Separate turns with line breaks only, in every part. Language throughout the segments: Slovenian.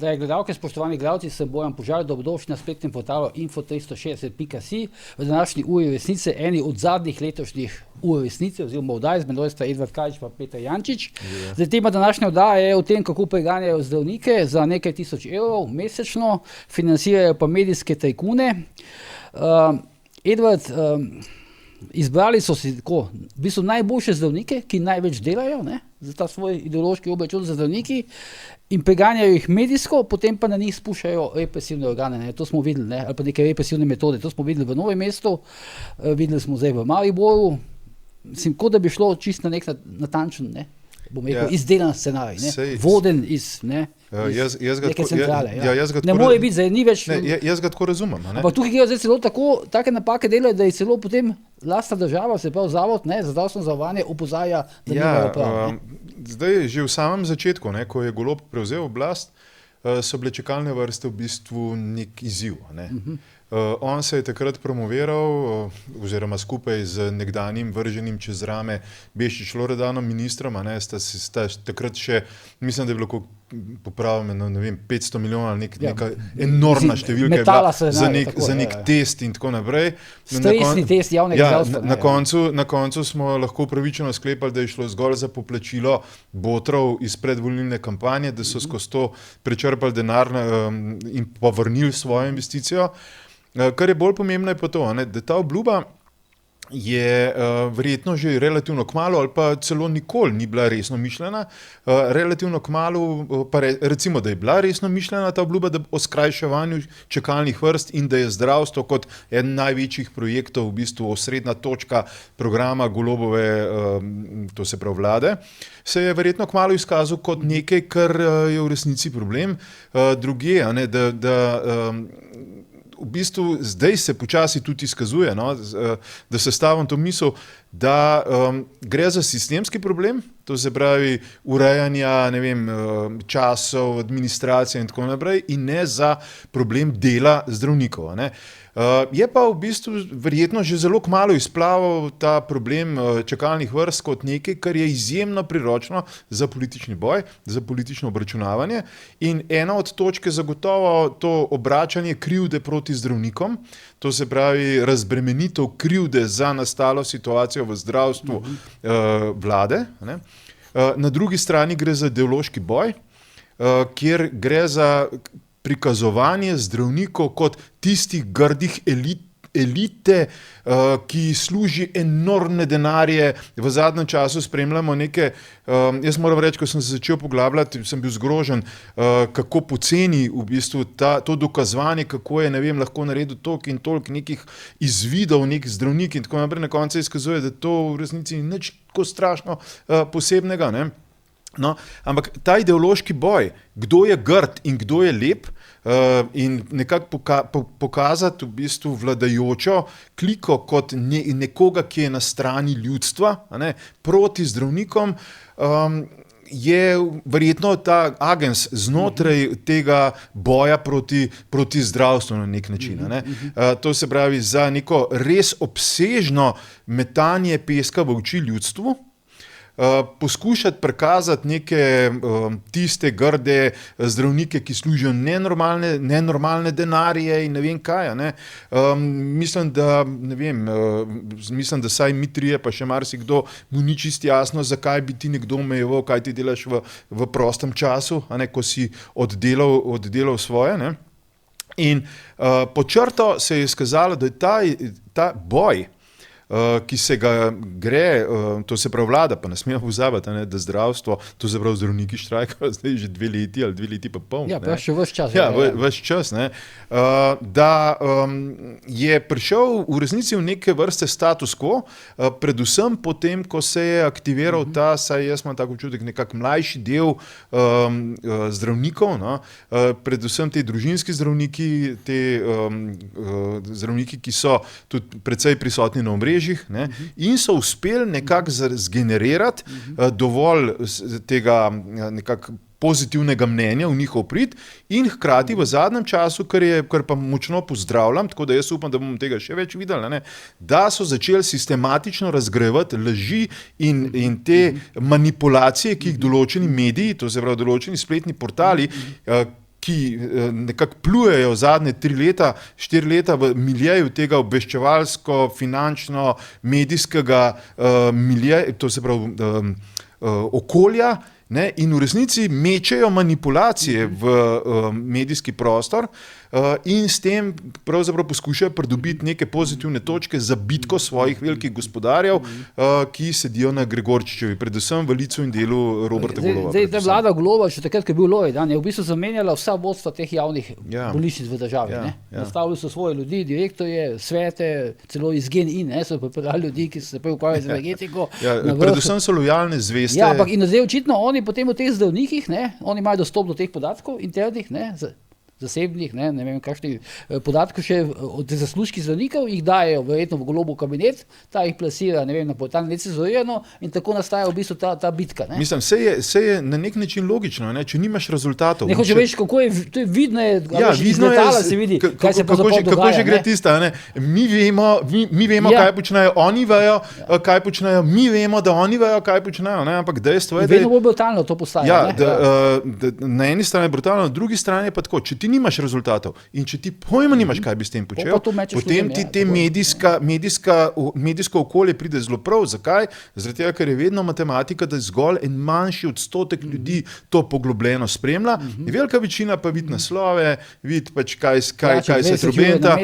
Drage gledalke, spoštovani gledalci, sem Bojan Požar, dobrodošli na spletnem portalu info360.si. V današnji uri resnice, eni od zadnjih letošnjih ur resnice, oziroma oddaj, z menoj sta Edvard Kalič pa Peter Jančič. Zdaj, tema današnje oddaje je o tem, kako preganjajo zdravnike za nekaj tisoč evrov mesečno, financirajo pa medijske tajkune. Edvard, izbrali so si tako, v bistvu najboljše zdravnike, ki največ delajo, ne, za ta svoj ideološki obračun za zdravniki, in preganjajo jih medijsko, potem pa na njih spuščajo represivne organe, ne. To smo videli, ne, ali pa neke represivne metode. To smo videli v Novem mestu, videli smo zdaj v Mariboru. Mislim, kot da bi šlo čisto na nek natančen, ne, bom rekel, izdelan scenarij, ne, voden iz, ne, neke centrale. Ne more biti, zdaj ni več...
Jaz ga tako razumem.
Ampak tukaj gre zdaj celo take napake delajo, da je celo potem lastna država, se pravi zavod, ne, za zdravstveno zavarovanje opozarja, da nimajo prav.
Zdaj, že v samem začetku, ne, ko je Golob prevzel oblast, so bile čakalne vrste v bistvu nek izziv. Ne. On se je takrat promoviral, oziroma skupaj z nekdanjim vrženim čez rame Bešič Loredanom, ministrom, sta takrat še, mislim, da je bilo popravljeno, ne vem, 500 milijonov ali neka enormna številka je bila za nek test in tako naprej.
Stresni test javnega zdravstva.
Na koncu smo lahko upravičeno sklepali, da je šlo zgolj za poplačilo botrov iz predvolilne kampanje, da so skozi to prečrpali denar in povrnili svojo investicijo. Kar je bolj pomembno je pa to, da ta obljuba je verjetno že relativno kmalu ali pa celo nikoli ni bila resno mišljena. Relativno kmalu, pa recimo, da je bila resno mišljena ta obljuba o skrajševanju čakalnih vrst in da je zdravstvo kot eden največjih projektov, v bistvu osrednja točka programa Golobove, to se pravi vlade, se je verjetno kmalu izkazal kot nekaj, kar je v resnici problem. Drugje, v bistvu zdaj se počasi tudi izkazuje, da sestavim to misel, da gre za sistemski problem, to se pravi urejanja, ne vem, časov, administracije in tako naprej, in ne za problem dela zdravnikov. Je pa v bistvu verjetno že zelo kmalu izplaval ta problem čakalnih vrst kot nekaj, kar je izjemno priročno za politični boj, za politično obračunavanje, in ena od točk je zagotovo to obračanje krivde proti zdravnikom, to se pravi razbremenitev krivde za nastalo situacijo v zdravstvu vlade. Na drugi strani gre za ideološki boj, kjer gre za prikazovanje zdravnikov kot tistih grdih elite, ki služi enormne denarje. V zadnjem času spremljamo neke, jaz moram reči, ko sem se začel poglabljati, sem bil zgrožen, kako poceni v bistvu to dokazovanje, kako je, ne vem, lahko naredil toliko in toliko nekih izvidov, nek zdravnik in tako naprej, na koncu izkazuje, da to v resnici ni nič tako strašno posebnega, ne. No, ampak ta ideološki boj, kdo je grd in kdo je lep, in nekako pokazati v bistvu vladajočo kliko kot nekoga, ki je na strani ljudstva, proti zdravnikom, je verjetno ta agens znotraj tega boja proti zdravstvu na nek način. To se pravi za neko res obsežno metanje peska v oči ljudstvu, poskušati prikazati neke tiste grde zdravnike, ki služijo nenormalne denarje in ne vem kaj. Mislim, da saj mi trije, pa še marsikdo, mu ni čisto jasno, zakaj bi ti nekdo omejeval, kaj ti delaš v prostem času, ko si oddelal svoje. In pod črto se je izkazalo, da je ta boj, ki se ga gre, to se pravi vlada, pa ne smemo pozabiti, da zdravstvo, to se pravi zdravniki štrajkajo zdaj že 2 leti ali 2 leti pa pol.
Ja, pa še ves čas.
Ja, ves čas, da je prišel v resnici v neke vrste status quo, predvsem potem, ko se je aktiviral ta, saj jaz imam tako občutek, nekak mlajši del zdravnikov, predvsem te družinski zdravniki, zdravniki, ki so tudi precej prisotni na omrežjih, in so uspeli nekako zgenerirati dovolj tega nekako pozitivnega mnenja v njihov prid in hkrati v zadnjem času, kar pa močno pozdravljam, tako da jaz upam, da bomo tega še več videli, da so začeli sistematično razgrajevati laži in te manipulacije, ki jih določeni mediji, to se pravi določeni spletni portali, ki nekako plujejo zadnje 3 leta, 4 leta v miljeju tega obveščevalsko, finančno, medijskega miljeja, to se pravi okolja, ne, in v resnici mečejo manipulacije v medijski prostor in s tem pravzaprav poskušajo pridobiti neke pozitivne točke za bitko svojih velikih gospodarjev, ki sedijo na Gregorčičevi, predvsem v licu in delu Roberta Goloba.
Zdaj, ta vlada Goloba, še takrat, ko je bil Lloyd, je v bistvu zamenjala vsa vodstva teh javnih bolnišnic v državi. Nastavili so svoje ljudi, direktorje, svete, celo iz GEN-I, so pripeljali ljudi, ki so se ukvarjali z energetiko.
Predvsem so lojalne zveste.
Ja, ampak in zdaj očitno oni potem v teh zdravnikih, oni imajo dostop do teh podatkov internih, zasebnih, ne vem kakšnih podatkov še od zaslužki zdravnikov, jih dajejo verjetno v Golobov kabinet, ta jih plasira, ne vem, na portal necenzurirano in tako nastaja v bistvu ta bitka. Ne?
Mislim, se je na nek način logično, ne? Če nimaš rezultatov.
Ne hoče veš, kako je, to je vidno,
vidno je,
se vidi, kaj se pravzaprav dogaja.
Kako že gre tista, ne? Mi vemo, kaj počnejo, oni vejo, kaj počnejo, mi vemo, da oni vejo, kaj počnejo, ne? Ampak dejstvo je,
vedno bolj brutalno to postaja.
Na eni strani je brutalno, na drugi strani je pa tako, če ti nimaš rezultatov in če ti pojma nimaš, kaj bi s tem počel, potem ti te medijsko okolje pride zelo prav. Zakaj? Zaradi tega, ker je vedno matematika, da zgolj en manjši odstotek ljudi to poglobljeno spremlja. Velika večina pa vidi naslove, vidi pač kaj se trobenta,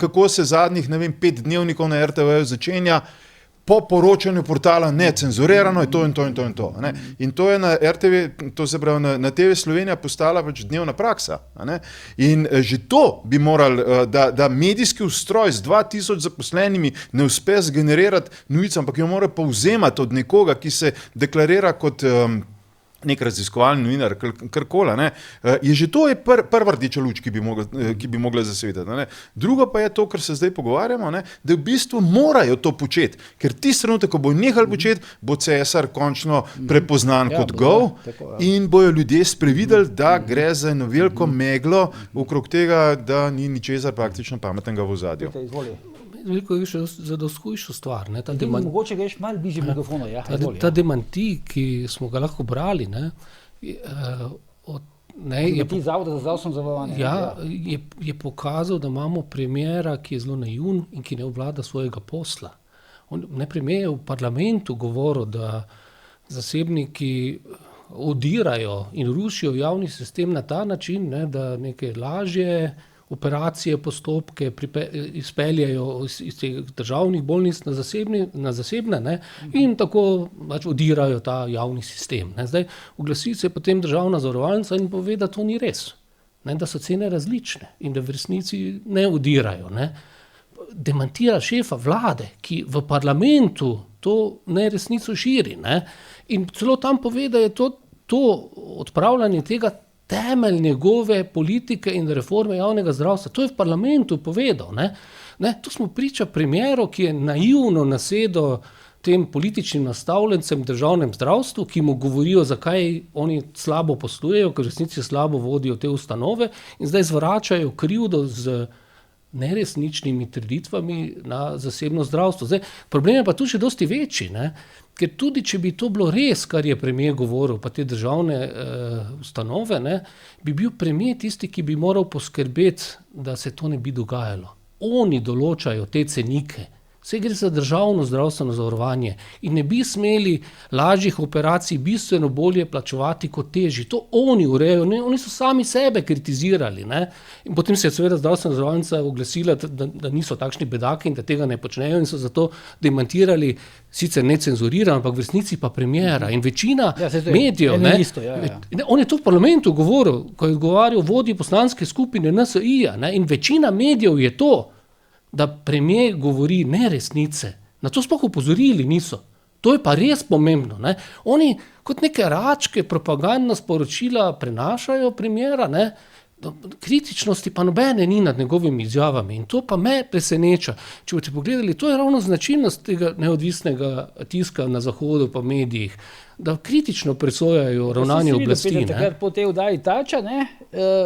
kako se zadnjih, 5 dnevnikov na RTV začenja. Po poročanju portala necenzurirano je to in to in to in to. Ne? In to je na RTV, to se pravi na TV Slovenija postala pač dnevna praksa. Ne? In že to bi morali, da medijski ustroj z 2000 zaposlenimi ne uspe zgenerirati novico, ampak jo mora povzemati od nekoga, ki se deklarira kot nek raziskovalni novinar, karkoli, je že to je prva rdeča luč, ki bi mogla zasvetiti. Drugo pa je to, kar se zdaj pogovarjamo, da v bistvu morajo to početi, ker tisti trenutek, ko bo nehal početi, bo Cesar končno prepoznan kot gol in bojo ljudje sprevideli, da gre za eno veliko meglo okrog tega, da ni ničesar praktično pametnega v ozadju.
Veliko je še zadostujoča stvar.
Mogoče greš malo bližje mikrofonu.
Ta demanti, ki smo ga lahko brali,
Zavoda za zdravstveno zavarovanje.
Je pokazal, da imamo premiera, ki je zelo naivn in ki ne obvlada svojega posla. Premier je v parlamentu govoril, da zasebniki odirajo in rušijo javni sistem na ta način, da neke lažje operacije, postopke izpeljajo iz teh državnih bolnic na zasebne in tako pač odirajo ta javni sistem. Zdaj, oglasi se potem državna zavarovalnica in pove, da to ni res, da so cene različne in da v resnici ne odirajo. Demantira šefa vlade, ki v parlamentu to neresnico širi. In celo tam pove, da je to odpravljanje tega temelj njegove politike in reforme javnega zdravstva. To je v parlamentu povedal. Tu smo priča premieru, ki je naivno nasedel tem političnim nastavljencem v državnem zdravstvu, ki mu govorijo, zakaj oni slabo poslujejo, ker v resnici slabo vodijo te ustanove in zdaj zvračajo krivdo z neresničnimi trditvami na zasebno zdravstvo. Zdaj, problem je pa tu še dosti večji, ker tudi, če bi to bilo res, kar je premier govoril, pa te državne ustanove, bi bil premier tisti, ki bi moral poskrbeti, da se to ne bi dogajalo. Oni določajo te cenike. Vse gre za državno zdravstveno zavarovanje in ne bi smeli lažjih operacij bistveno bolje plačevati kot težji. To oni urejajo, oni so sami sebe kritizirali. In potem se je seveda zdravstvena zavarovalnica oglasila, da niso takšni bedaki in da tega ne počnejo in so zato demantirali, sicer necenzurirano, ampak v resnici pa premiera in večina medijev. On je to v parlamentu govoril, ko je odgovarjal vodji poslanske skupine NSI-ja, in večina medijev je to, da premier govori neresnice. Na to sploh opozorili niso. To je pa res pomembno. Oni kot neke račke propagandna sporočila prenašajo premiera, kritičnosti pa nobene ni nad njegovimi izjavami in to pa me preseneča. Če boste pogledali, to je ravno značilnost tega neodvisnega tiska na zahodu pa medijih. da kritično presojajo ravnanje oblasti.
Takrat po tej vdaji Tača,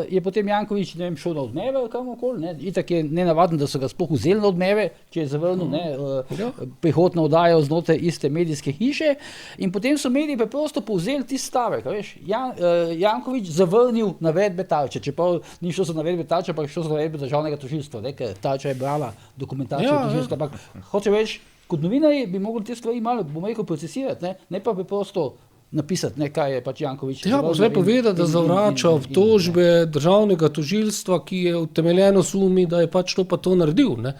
je potem Janković, ne vem, šel na Odmeve ali kamorkoli, ne. Itak je nenavadno, da so ga sploh vzeli na Odmeve, če je zavrnil, prihod na vdajo znotraj iste medijske hiše, in potem so mediji preprosto povzeli tisti stavek, veš, Janković zavrnil navedbe Tače, čeprav ni šlo za navedbe Tača, ampak šlo za navedbe državnega tožilstva, ker Tača je brala dokumentacijo tožilstva, ampak hoče več, kot novinarji bi mogli te stvari malo, bom rekel, procesirati, ne pa preprosto napisati, kaj je pač Janković.
Ja, pa zdaj povedati, da zavrača obtožbe državnega tožilstva, ki je utemeljeno sumi, da je pač to pa to naredil, ne.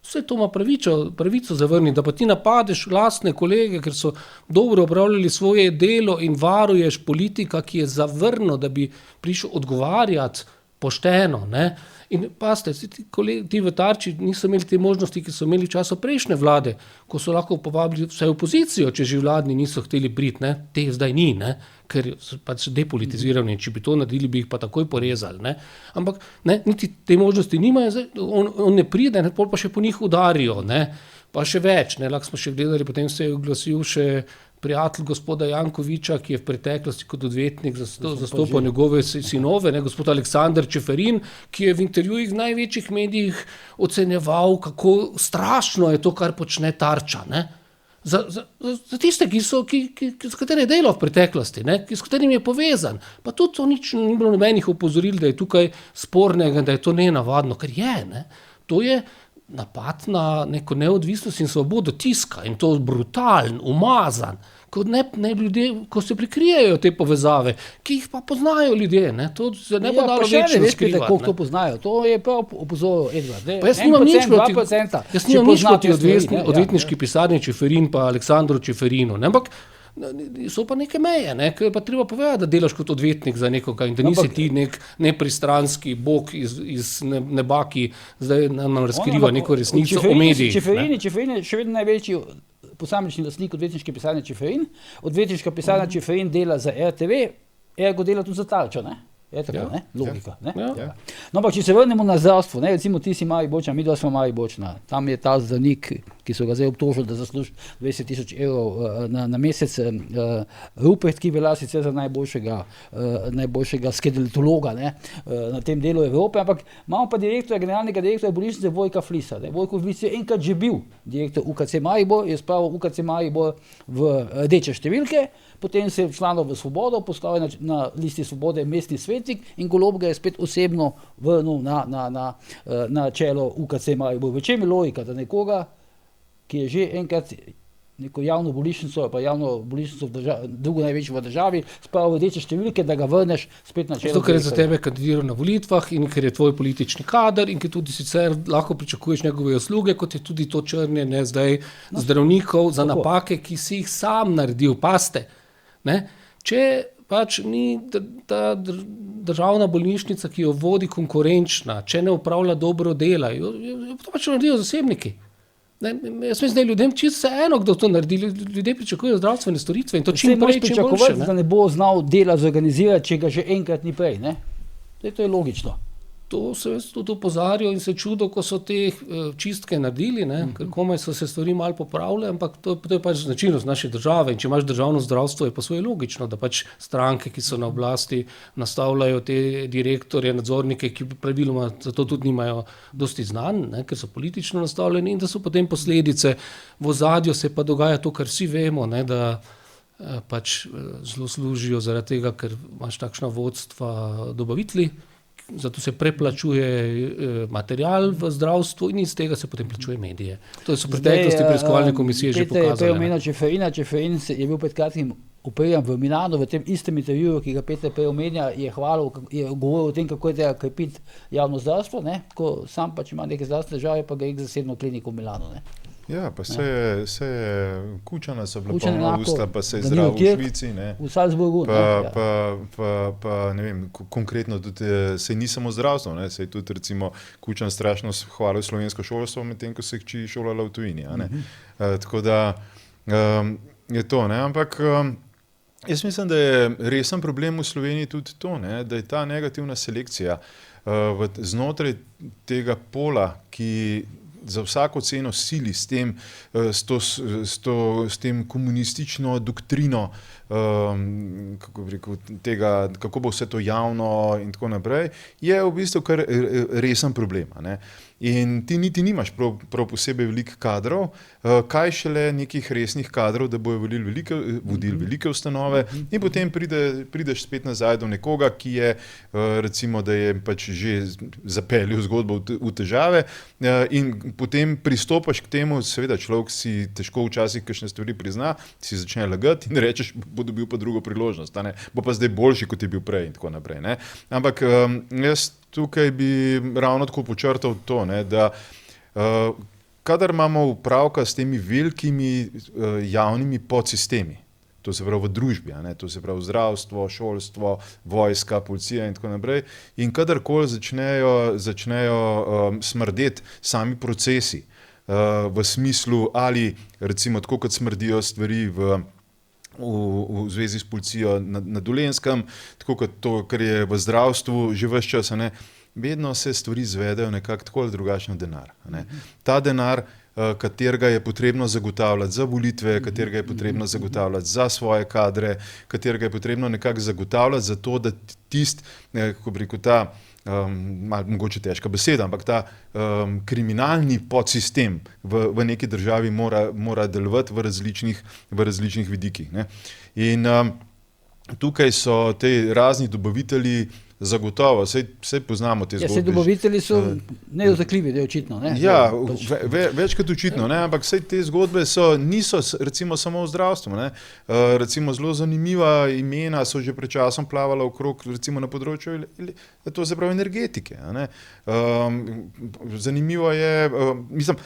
Vse to ima pravico zavrniti, da pa ti napadeš lastne kolege, ker so dobro opravljali svoje delo in varuješ politika, ki je zavrnil, da bi prišel odgovarjati pošteno, ne. In paste, ti v Tarči niso imeli te možnosti, ki so imeli v času prejšnje vlade, ko so lahko povabili vse opozicijo, če že vladni niso hteli priti, ne. Te zdaj ni, ne, ker so pač depolitizirani, če bi to naredili, bi jih pa takoj porezali, ne. Ampak ne, niti te možnosti nimajo, zdaj, on ne pride, ne, pol pa še po njih udarijo, ne. Pa še več, ne, lahko smo še gledali, potem se je oglasil še prijatelj gospoda Jankovića, ki je v preteklosti kot odvetnik zastopal njegove sinove, ne, gospod Aleksandar Čeferin, ki je v intervjujih v največjih medijih ocenjeval, kako strašno je to, kar počne Tarča, ne. Za tiste, s katere je delal v preteklosti, ne, s katerimi je povezan. Pa tudi to ni bilo nobenih opozoril, da je tukaj spornega, da je to nenavadno, ker je, ne. To je napad na neko neodvisnost in svobodo tiska in to brutalen, umazan, ko ljudje, ko se prikrijejo te povezave, ki jih pa poznajo ljudje, ne, to se ne bo dalo večno skrivati.
Koliko to poznajo, to je prav opozoril Edvard.
Pa jaz nimam nič proti odvetniški pisarni Čeferin pa Aleksandru Čeferinu, ne, ampak so pa neke meje, ne, ker je pa treba povedati, da delaš kot odvetnik za nekoga in da nisi ti nek nepristranski bog iz neba, ki zdaj nam razkriva neko resnico o medijih.
Čeferin je še vedno največji posamični lastnik odvetniške pisarne Čeferin. Odvetniška pisarna Čeferin dela za RTV, ergo dela tudi za Tarčo, ne. Je tako, ne? Logika, ne?
Ja.
No, ampak če se vrnemo na zdravstvo, ne, recimo ti si Mariborčan, mi dva smo Mariborčana, tam je ta zdravnik, ki so ga zdaj obtožili, da zasluži 20 000 evrov na mesec, Rupert, ki velja sicer za najboljšega skeletologa, ne, na tem delu Evrope, ampak imamo pa generalnega direktorja bolnišnice Vojka Flisa. Vojko Flis je enkrat že bil direktor UKC Maribor, je spravil UKC Maribor v rdeče številke, potem se je včlanil v Svobodo, poslal je na listi Svobode mestni svetnik in Golob ga je spet osebno vrnil na čelo UKC Maribor. V čem je logika, da nekoga, ki je že enkrat neko javno bolnišnico, pa javno bolnišnico drugo največjo v državi, spravil v rdeče številke, da ga vrneš spet na čelo.
Zato, ker je za tebe kandidiral na volitvah in ker je tvoj politični kader in ker tudi sicer lahko pričakuješ njegove usluge, kot je tudi to črnjenje zdaj zdravnikov za napake, ki si jih sam naredil, paste. Ne? Če pač ni ta državna bolnišnica, ki jo vodi konkurenčna, če ne upravlja dobro dela, jo to pač naredijo zasebniki. Ne, jaz mislim, da je ljudem čisto vseeno, kdo to naredi. Ljudje pričakujejo zdravstvene storitve in to čim prej, čim boljše.
Da ne bo znal dela zorganizirati, če ga že enkrat ni prej. Ne? To je logično.
To se tudi opozarjajo in se čudo, ko so te čistke naredili, ne? Ker komaj so se stvari malo popravile, ampak to je pač značilnost naše države in če imaš državno zdravstvo, je pa svoje logično, da pač stranke, ki so na oblasti, nastavljajo te direktorje, nadzornike, ki praviloma zato tudi nimajo dosti znanj, ne? Ker so politično nastavljeni in da so potem posledice. V ozadju se pa dogaja to, kar vsi vemo, ne? Da pač zelo služijo zaradi tega, ker imaš takšna vodstva dobavitelji, zato se preplačuje material v zdravstvu in iz tega se potem plačuje medije. To so v preteklosti preiskovalne komisije že pokazale.
Peter je omenil Čeferina. Čeferin je bil pred kratkim operiran v Milanu, v tem istem intervjuju, ki ga Peter prej omenja, je govoril o tem, kako je treba krepiti javno zdravstvo, ne? Ko sam pač ima neke zdravstvene težave, pa ga je k zasebno kliniko v Milanu. Ne?
Ja, pa se je Kučana so bila polna usta, pa se je zdravil v Švici, ne.
V Salzburgu.
Pa ne vem, konkretno tudi se ni samo zdravstvo, ne, se je tudi recimo Kučan strašno hvalil slovensko šolstvo, medtem ko se je hči šolala v tujini, a ne. Tako da je to, ne, ampak jaz mislim, da je resen problem v Sloveniji tudi to, ne, da je ta negativna selekcija znotraj tega pola, ki za vsako ceno sili s tem komunistično doktrino, kako bi rekel, tega, kako bo vse to javno in tako naprej, je v bistvu kar resen problem. A ne? In ti niti nimaš prav posebej veliko kadrov, kaj šele nekih resnih kadrov, da bojo vodili velike ustanove in potem prideš spet nazaj do nekoga, ki je, recimo, da je pač že zapeljal zgodbo v težave in potem pristopaš k temu, seveda človek si težko včasih kakšne stvari prizna, si začne lagati in rečeš, bo dobil pa drugo priložnost, a ne? Bo pa zdaj boljši, kot je bil prej in tako naprej. Ne? Ampak jaz tukaj bi ravno tako počrtal to, ne, da kadar imamo upravka s temi velikimi javnimi podsistemi, to se pravi v družbi, ne, to se pravi zdravstvo, šolstvo, vojska, policija in tako naprej, in kadarkoli začnejo smrdeti sami procesi v smislu ali recimo tako, kot smrdijo stvari v zvezi s policijo na Dolenjskem, tako kot to, kar je v zdravstvu že ves čas, ne, vedno se stvari izvedejo nekako tako ali drugačno denar. Ne. Ta denar, katerega je potrebno zagotavljati za volitve, katerega je potrebno zagotavljati za svoje kadre, katerega je potrebno nekako zagotavljati za to, da kako bi rekel, ta malo mogoče težka beseda, ampak ta kriminalni podsistem v neki državi mora delovati v različnih vidikih. Ne. In tukaj so te razni dobavitelji zagotovo, saj poznamo te zgodbe.
Ja, dobavitelji so nedotakljivi, da je očitno. Ne?
Ja, večkrat očitno, ne? Ampak saj te zgodbe niso recimo samo v zdravstvu. Ne? Recimo zelo zanimiva imena so že pred časom plavala okrog, recimo na področju to se pravi energetike. Ne? Zanimivo je, mislim,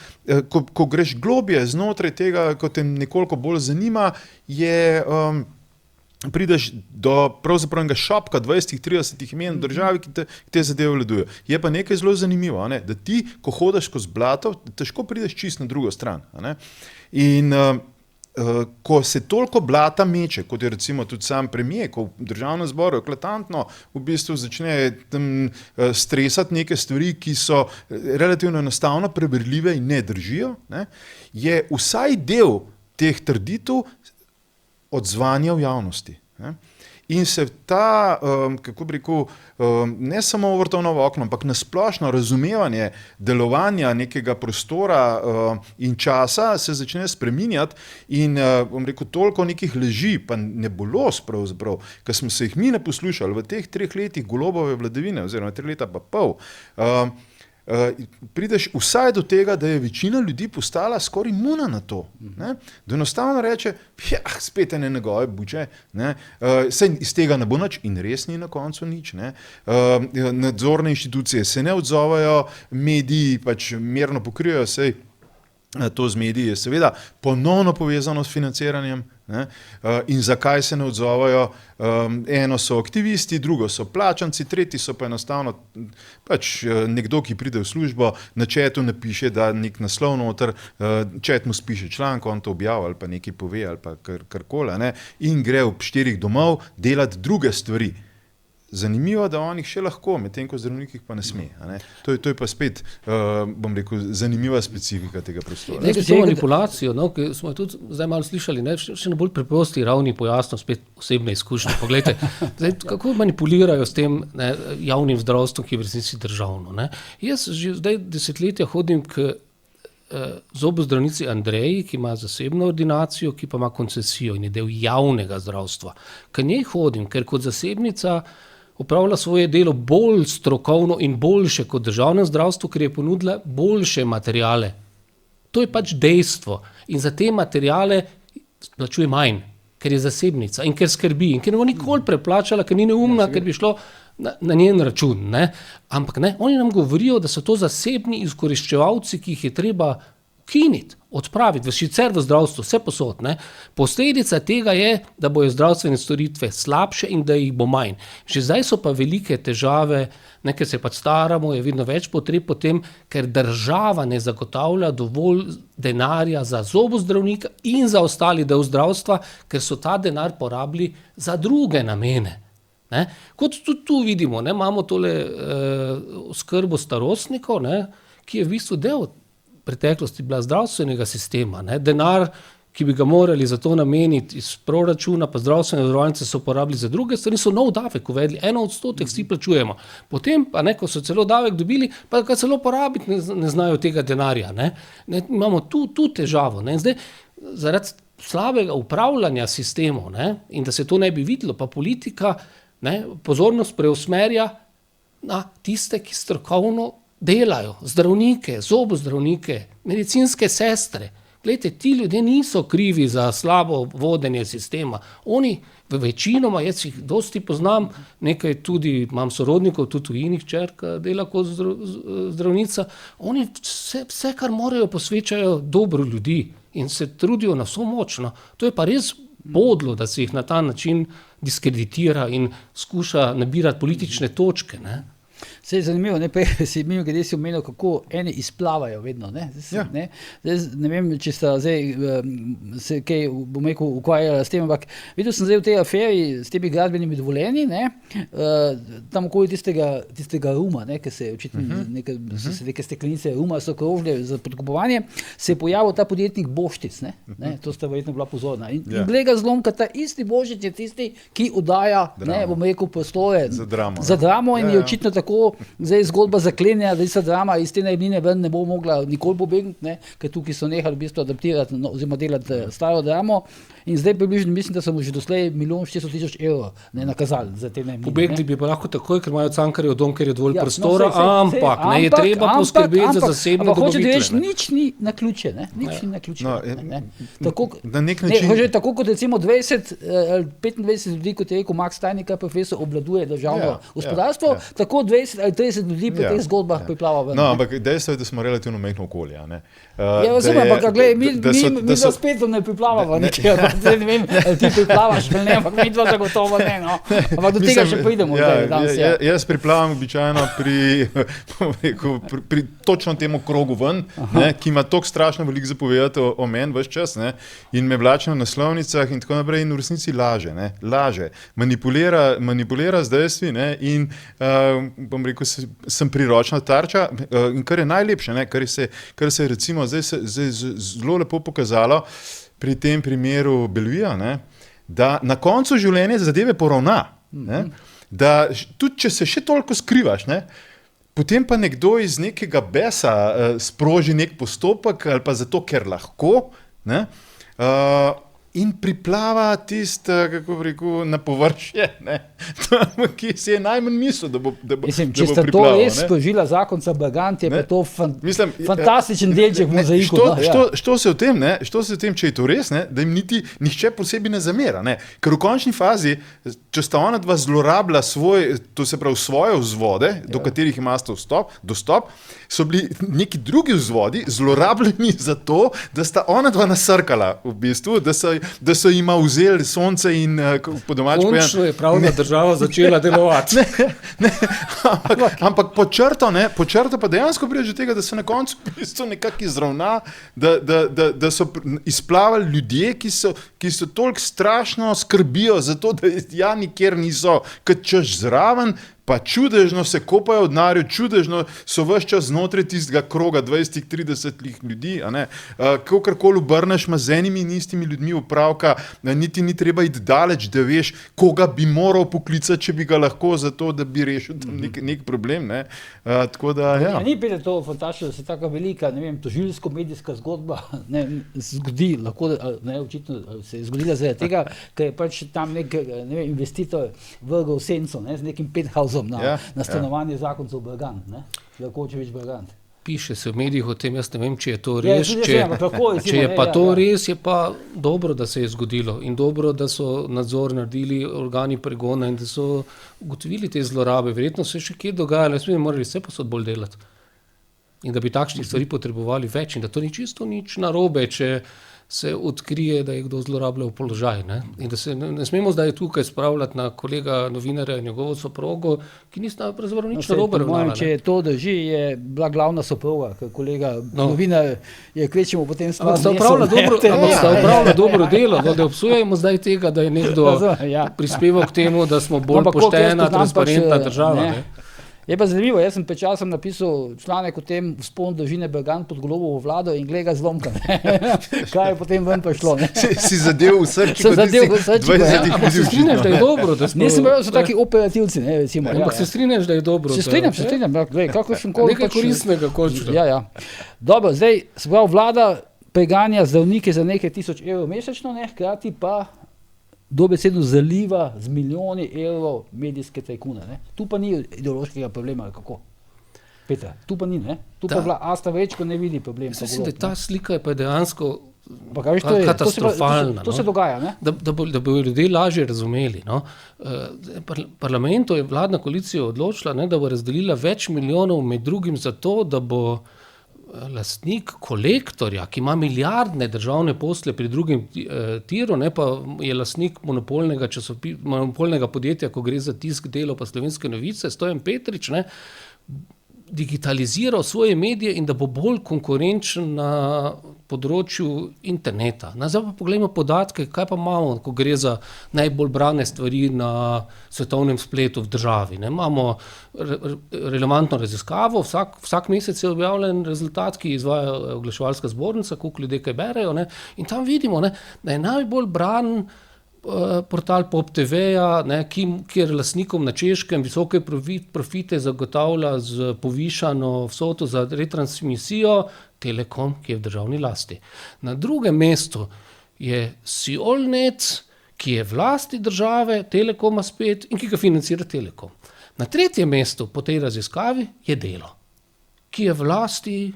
ko greš globje znotraj tega, ko te nekoliko bolj zanima, je prideš do pravzaprav enega šopka 20-30 imen v državi, ki te zadeve vledujejo. Je pa nekaj zelo zanimivo, ne? Da ti, ko hodiš skozi blato, težko prideš čist na drugo stran. Ne? In ko se toliko blata meče, kot je recimo tudi sam premier, ko v državnem zboru eklatantno v bistvu začne tam stresati neke stvari, ki so relativno enostavno preverljive in ne držijo, ne? Je vsaj del teh trditev odzvanja v javnosti. Ne? In se ta, kako bi rekel, ne samo vrtovno v okno, ampak nasplošno razumevanje delovanja nekega prostora in časa se začne spreminjati in, bom rekel, toliko nekih leži, pa nebuloz pravzaprav, ker smo se jih mi naposlušali v teh 3 letih Golobove vladavine, oziroma 3 leta pa pol, prideš vsaj do tega, da je večina ljudi postala skoraj imuna na to. Ne? Da enostavno reče, spet ene njegove buče, ne? Saj iz tega ne bo nič in res ni na koncu nič. Ne? Nadzorne inštitucije se ne odzovajo, mediji pač mirno pokrijajo, saj to z mediji je seveda ponovno povezano s financiranjem. Ne? In zakaj se ne odzovajo? Eno so aktivisti, drugo so plačanci, tretji so pa enostavno pač nekdo, ki pride v službo, na chatu napiše, da nek naslov noter, chat mu spiše članek, on to objavi ali pa nekaj pove ali pa karkoli, ne? In gre ob 4 domov delati druge stvari. Zanimivo, da on jih še lahko, medtem ko zdravnikih pa ne sme. Ne? To je pa spet, bom rekel, zanimiva specifika tega prostora.
Nekaj to manipulacijo, no, ki smo tudi zdaj malo slišali, ne? Še na bolj preprosti ravni pojasno, spet osebne izkušnje. Poglejte, zdaj, kako manipulirajo s tem, ne, javnim zdravstvom, ki je v resnici državno. Ne? Jaz že zdaj desetletja hodim k zobozdravnici Andreji, ki ima zasebno ordinacijo, ki pa ima koncesijo in je del javnega zdravstva. K njej hodim, ker kot zasebnica opravlja svoje delo bolj strokovno in boljše kot državnem zdravstvu, ker je ponudila boljše materijale. To je pač dejstvo. In za te materijale plačuje manj, ker je zasebnica in ker skrbi in ker ne bo nikoli preplačala, ker ni neumna, ker bi šlo na njen račun. Ne? Ampak ne, oni nam govorijo, da so to zasebni izkoriščevalci, ki jih je treba ukiniti, odpraviti, sicer v zdravstvu, vse posod. Ne? Posledica tega je, da bojo zdravstvene storitve slabše in da jih bo manj. Že zdaj so pa velike težave, ker se pač staramo, je vedno več potreb po tem, ker država ne zagotavlja dovolj denarja za zobozdravnika in za ostali del zdravstva, ker so ta denar porabili za druge namene. Ne? Kot tudi tu vidimo, ne? Imamo tole oskrbo starostnikov, ne? Ki je v bistvu del preteklosti bila zdravstvenega sistema, ne, denar, ki bi ga morali za to nameniti iz proračuna, pa zdravstvene zavarovalnice so porabili za druge stvari, so nov davek uvedli, 1% vsi plačujemo. Potem pa ko so celo davek dobili, pa ga celo porabiti ne znajo tega denarja. Ne. Imamo tu težavo. Ne. Zdaj, zaradi slabega upravljanja sistemov, ne, in da se to ne bi videlo, pa politika pozornost preusmerja na tiste, ki strokovno delajo, zdravnike, zobozdravnike, medicinske sestre. Glejte, ti ljudje niso krivi za slabo vodenje sistema. Oni večinoma, jaz jih dosti poznam, nekaj tudi imam sorodnikov, tudi tujini hčerka dela kot zdravnica, oni vse, kar morajo, posvečajo dobro ljudi in se trudijo na vso moč. No. To je pa res podlo, da se jih na ta način diskreditira in skuša nabirati politične točke. Ne.
Vse je zanimivo, glede si omenil, kako eni izplavajo vedno. Ne vem, če sta se kaj, bom rekel, ukvarjala s tem, ampak videl sem zdaj v tej aferi s temi gradbenimi dovoljenji, tam okoli tistega ruma, ki se je očitno neke steklenice ruma so krožile za podkupovanje, se je pojavil ta podjetnik Boštic, to sta verjetno bila pozorna. In gleda zlomka, ta isti Boštic je tisti, ki oddaja, bom rekel, prostore za dramo in je očitno tako zdaj zgodba zaklenja, da se drama iz te najemnine ven ne bo mogla nikoli pobegniti, ker tukaj so nehali v bistvu adaptirati oziroma delati staro dramo in zdaj približno mislim, da so mu že doslej 1.400.000 evrov nakazali za te najemnine.
Pobegli bi pa lahko takoj, ker imajo Cankarjev dom, ker je dovolj prostora, ampak je treba poskrbeti za zasebne dobavitelje.
Hoče nič ni naključje, nič ni naključje. Tako kot recimo 25 ljudi, kot je rekel Max Tajnika, profesor, obvladuje državno gospodarstvo, tako 20 ali 30 ljudi pri teh zgodbah priplava ven.
No, ampak dejstvo je, da smo relativno majhno okolje.
Razumem, ampak gledaj, mi za spet ne priplavamo nekaj, ne vem, ali ti priplavaš, ali ne, ampak mi dva zagotovo ne, no. Ampak do tega še pridemo.
Jaz priplavam običajno pri točno temu krogu ven, ki ima toliko strašno veliko zapovedati o meni ves čas, in me vlače na naslovnicah in tako naprej in v resnici laže, manipulira z dejstvi in bom rekel, sem priročna tarča in kar je najlepše, kar se je recimo zdaj zelo lepo pokazalo pri tem primeru Bellevija, da na koncu življenja zadeve poravna, da tudi če se še toliko skrivaš, potem pa nekdo iz nekega besa sproži nek postopek ali pa zato, ker lahko, in priplava kako bi rekel, na površje, ki si je najmanj mislil, da bo priplaval.
Mislim, če sta to res sprožila zakonca Brgant, je pa to fantastičen delček v mozaiku.
Što se v tem, če je to res, da jim nihče posebej ne zamera. Ker v končni fazi, če sta ona dva zlorabila svoje vzvode, do katerih imate dostop, so bili neki drugi vzvodi zlorabljeni za to, da sta ona dva nasrkala v bistvu, da so jima vzeli sonce in po domači povedano.
Končno je pravna država začela delovati.
Ampak po črto pa dejansko pride do tega, da se na koncu v bistvu nekako izravna, da so izplavali ljudje, ki so toliko strašno skrbijo za to, da nikjer niso, kot češ zraven, pa čudežno se kopajo v denarju, čudežno so ves čas znotraj tistega kroga 20-30 ljudi, kakorkoli obrneš, ima z enimi in istimi ljudmi opravka, niti ni treba iti daleč, da veš, koga bi moral poklicati, če bi ga lahko, zato da bi rešil nek problem. Tako da, ja.
Ni pete to fantastično, da se taka velika, tožilsko-medijska zgodba zgodi, lahko, očitno se je zgodila zaradi tega, ker je pač tam nek investitor vrgel senco, z nekim penthouse na stanovanje zakoncev Brgant, Jakočevič Brgant.
Piše se v medijih o tem, jaz ne vem, če je to res, če je pa to res, je pa dobro, da se je zgodilo in dobro, da so nadzor naredili organi pregona in da so ugotovili te zlorabe. Verjetno se še kje dogajalo, jaz bi morali vse posod bolj delati in da bi takšnih stvari potrebovali več in da to ni čisto nič narobe, če se odkrije, da je kdo zlorabljal položaj. In da se ne smemo zdaj tukaj spravljati na kolega novinarja in njegovo soprogo, ki nista pravzaprav nič narobe ravnala.
Če to drži, je bila glavna soproga, ker kolega novinar je kvečemo potem stvar
sta opravila dobro delo, da obsojamo zdaj tega, da je nekdo prispeval k temu, da smo bolj poštena, transparentna država.
Je pa zanimivo, jaz sem pred časom napisal članek o tem vzpon družine Bergan pod Golobovo vlado in gleda zlomka. Kaj je potem ven prišlo?
Si zadev v srčiko,
Sem zadev v srčiko, ja.
Ampak se strinjaš, da je dobro, da smo...
Nisem prav, so taki operativci, ne, recimo.
Ampak se strinjaš, da je dobro.
Se strinjam, glej, kako sem koli
Nekaj koristnega končno.
Ja. Dobro, zdaj se pravi, vlada preganja zdravnike za nekaj tisoč evrov mesečno, ne, hkrati pa dobesedno zaliva z milijoni evrov medijske tajkune. Ne. Tu pa ni ideološkega problema, kako? Petra, tu pa ni, ne? Tu pa Asta Vrečko ne vidi problem.
Mislim, da ta slika je pa dejansko
katastrofalna. To se dogaja, ne?
Da bo ljudje lažje razumeli. No? Parlamentu je vladna koalicija odločila, ne, da bo razdelila več milijonov med drugim zato, da bo lastnik Kolektorja, ki ima milijardne državne posle pri drugim tiru, ne, pa je lastnik monopolnega podjetja, ko gre za tisk, Delo pa Slovenske novice, Stojan Petrič, ne, digitaliziral svoje medije in da bo bolj konkurenčen na področju interneta. Zdaj pa pogledamo podatke, kaj pa imamo, ko gre za najbolj brane stvari na svetovnem spletu v državi. Ne? Imamo relevantno raziskavo, vsak mesec je objavljen rezultat, ki izvaja oglaševalska zbornica, koliko ljudje kaj berejo, ne? In tam vidimo, ne, da je najbolj bran portal Pop TV-ja, kjer lastnikom na Češkem visoke profite zagotavlja z povišano vsoto za retransmisijo Telekom, ki je v državni lasti. Na drugem mestu je Siolnet, ki je v lasti države, Telekoma spet in ki ga financira Telekom. Na tretjem mestu po tej raziskavi je Delo, ki je v lasti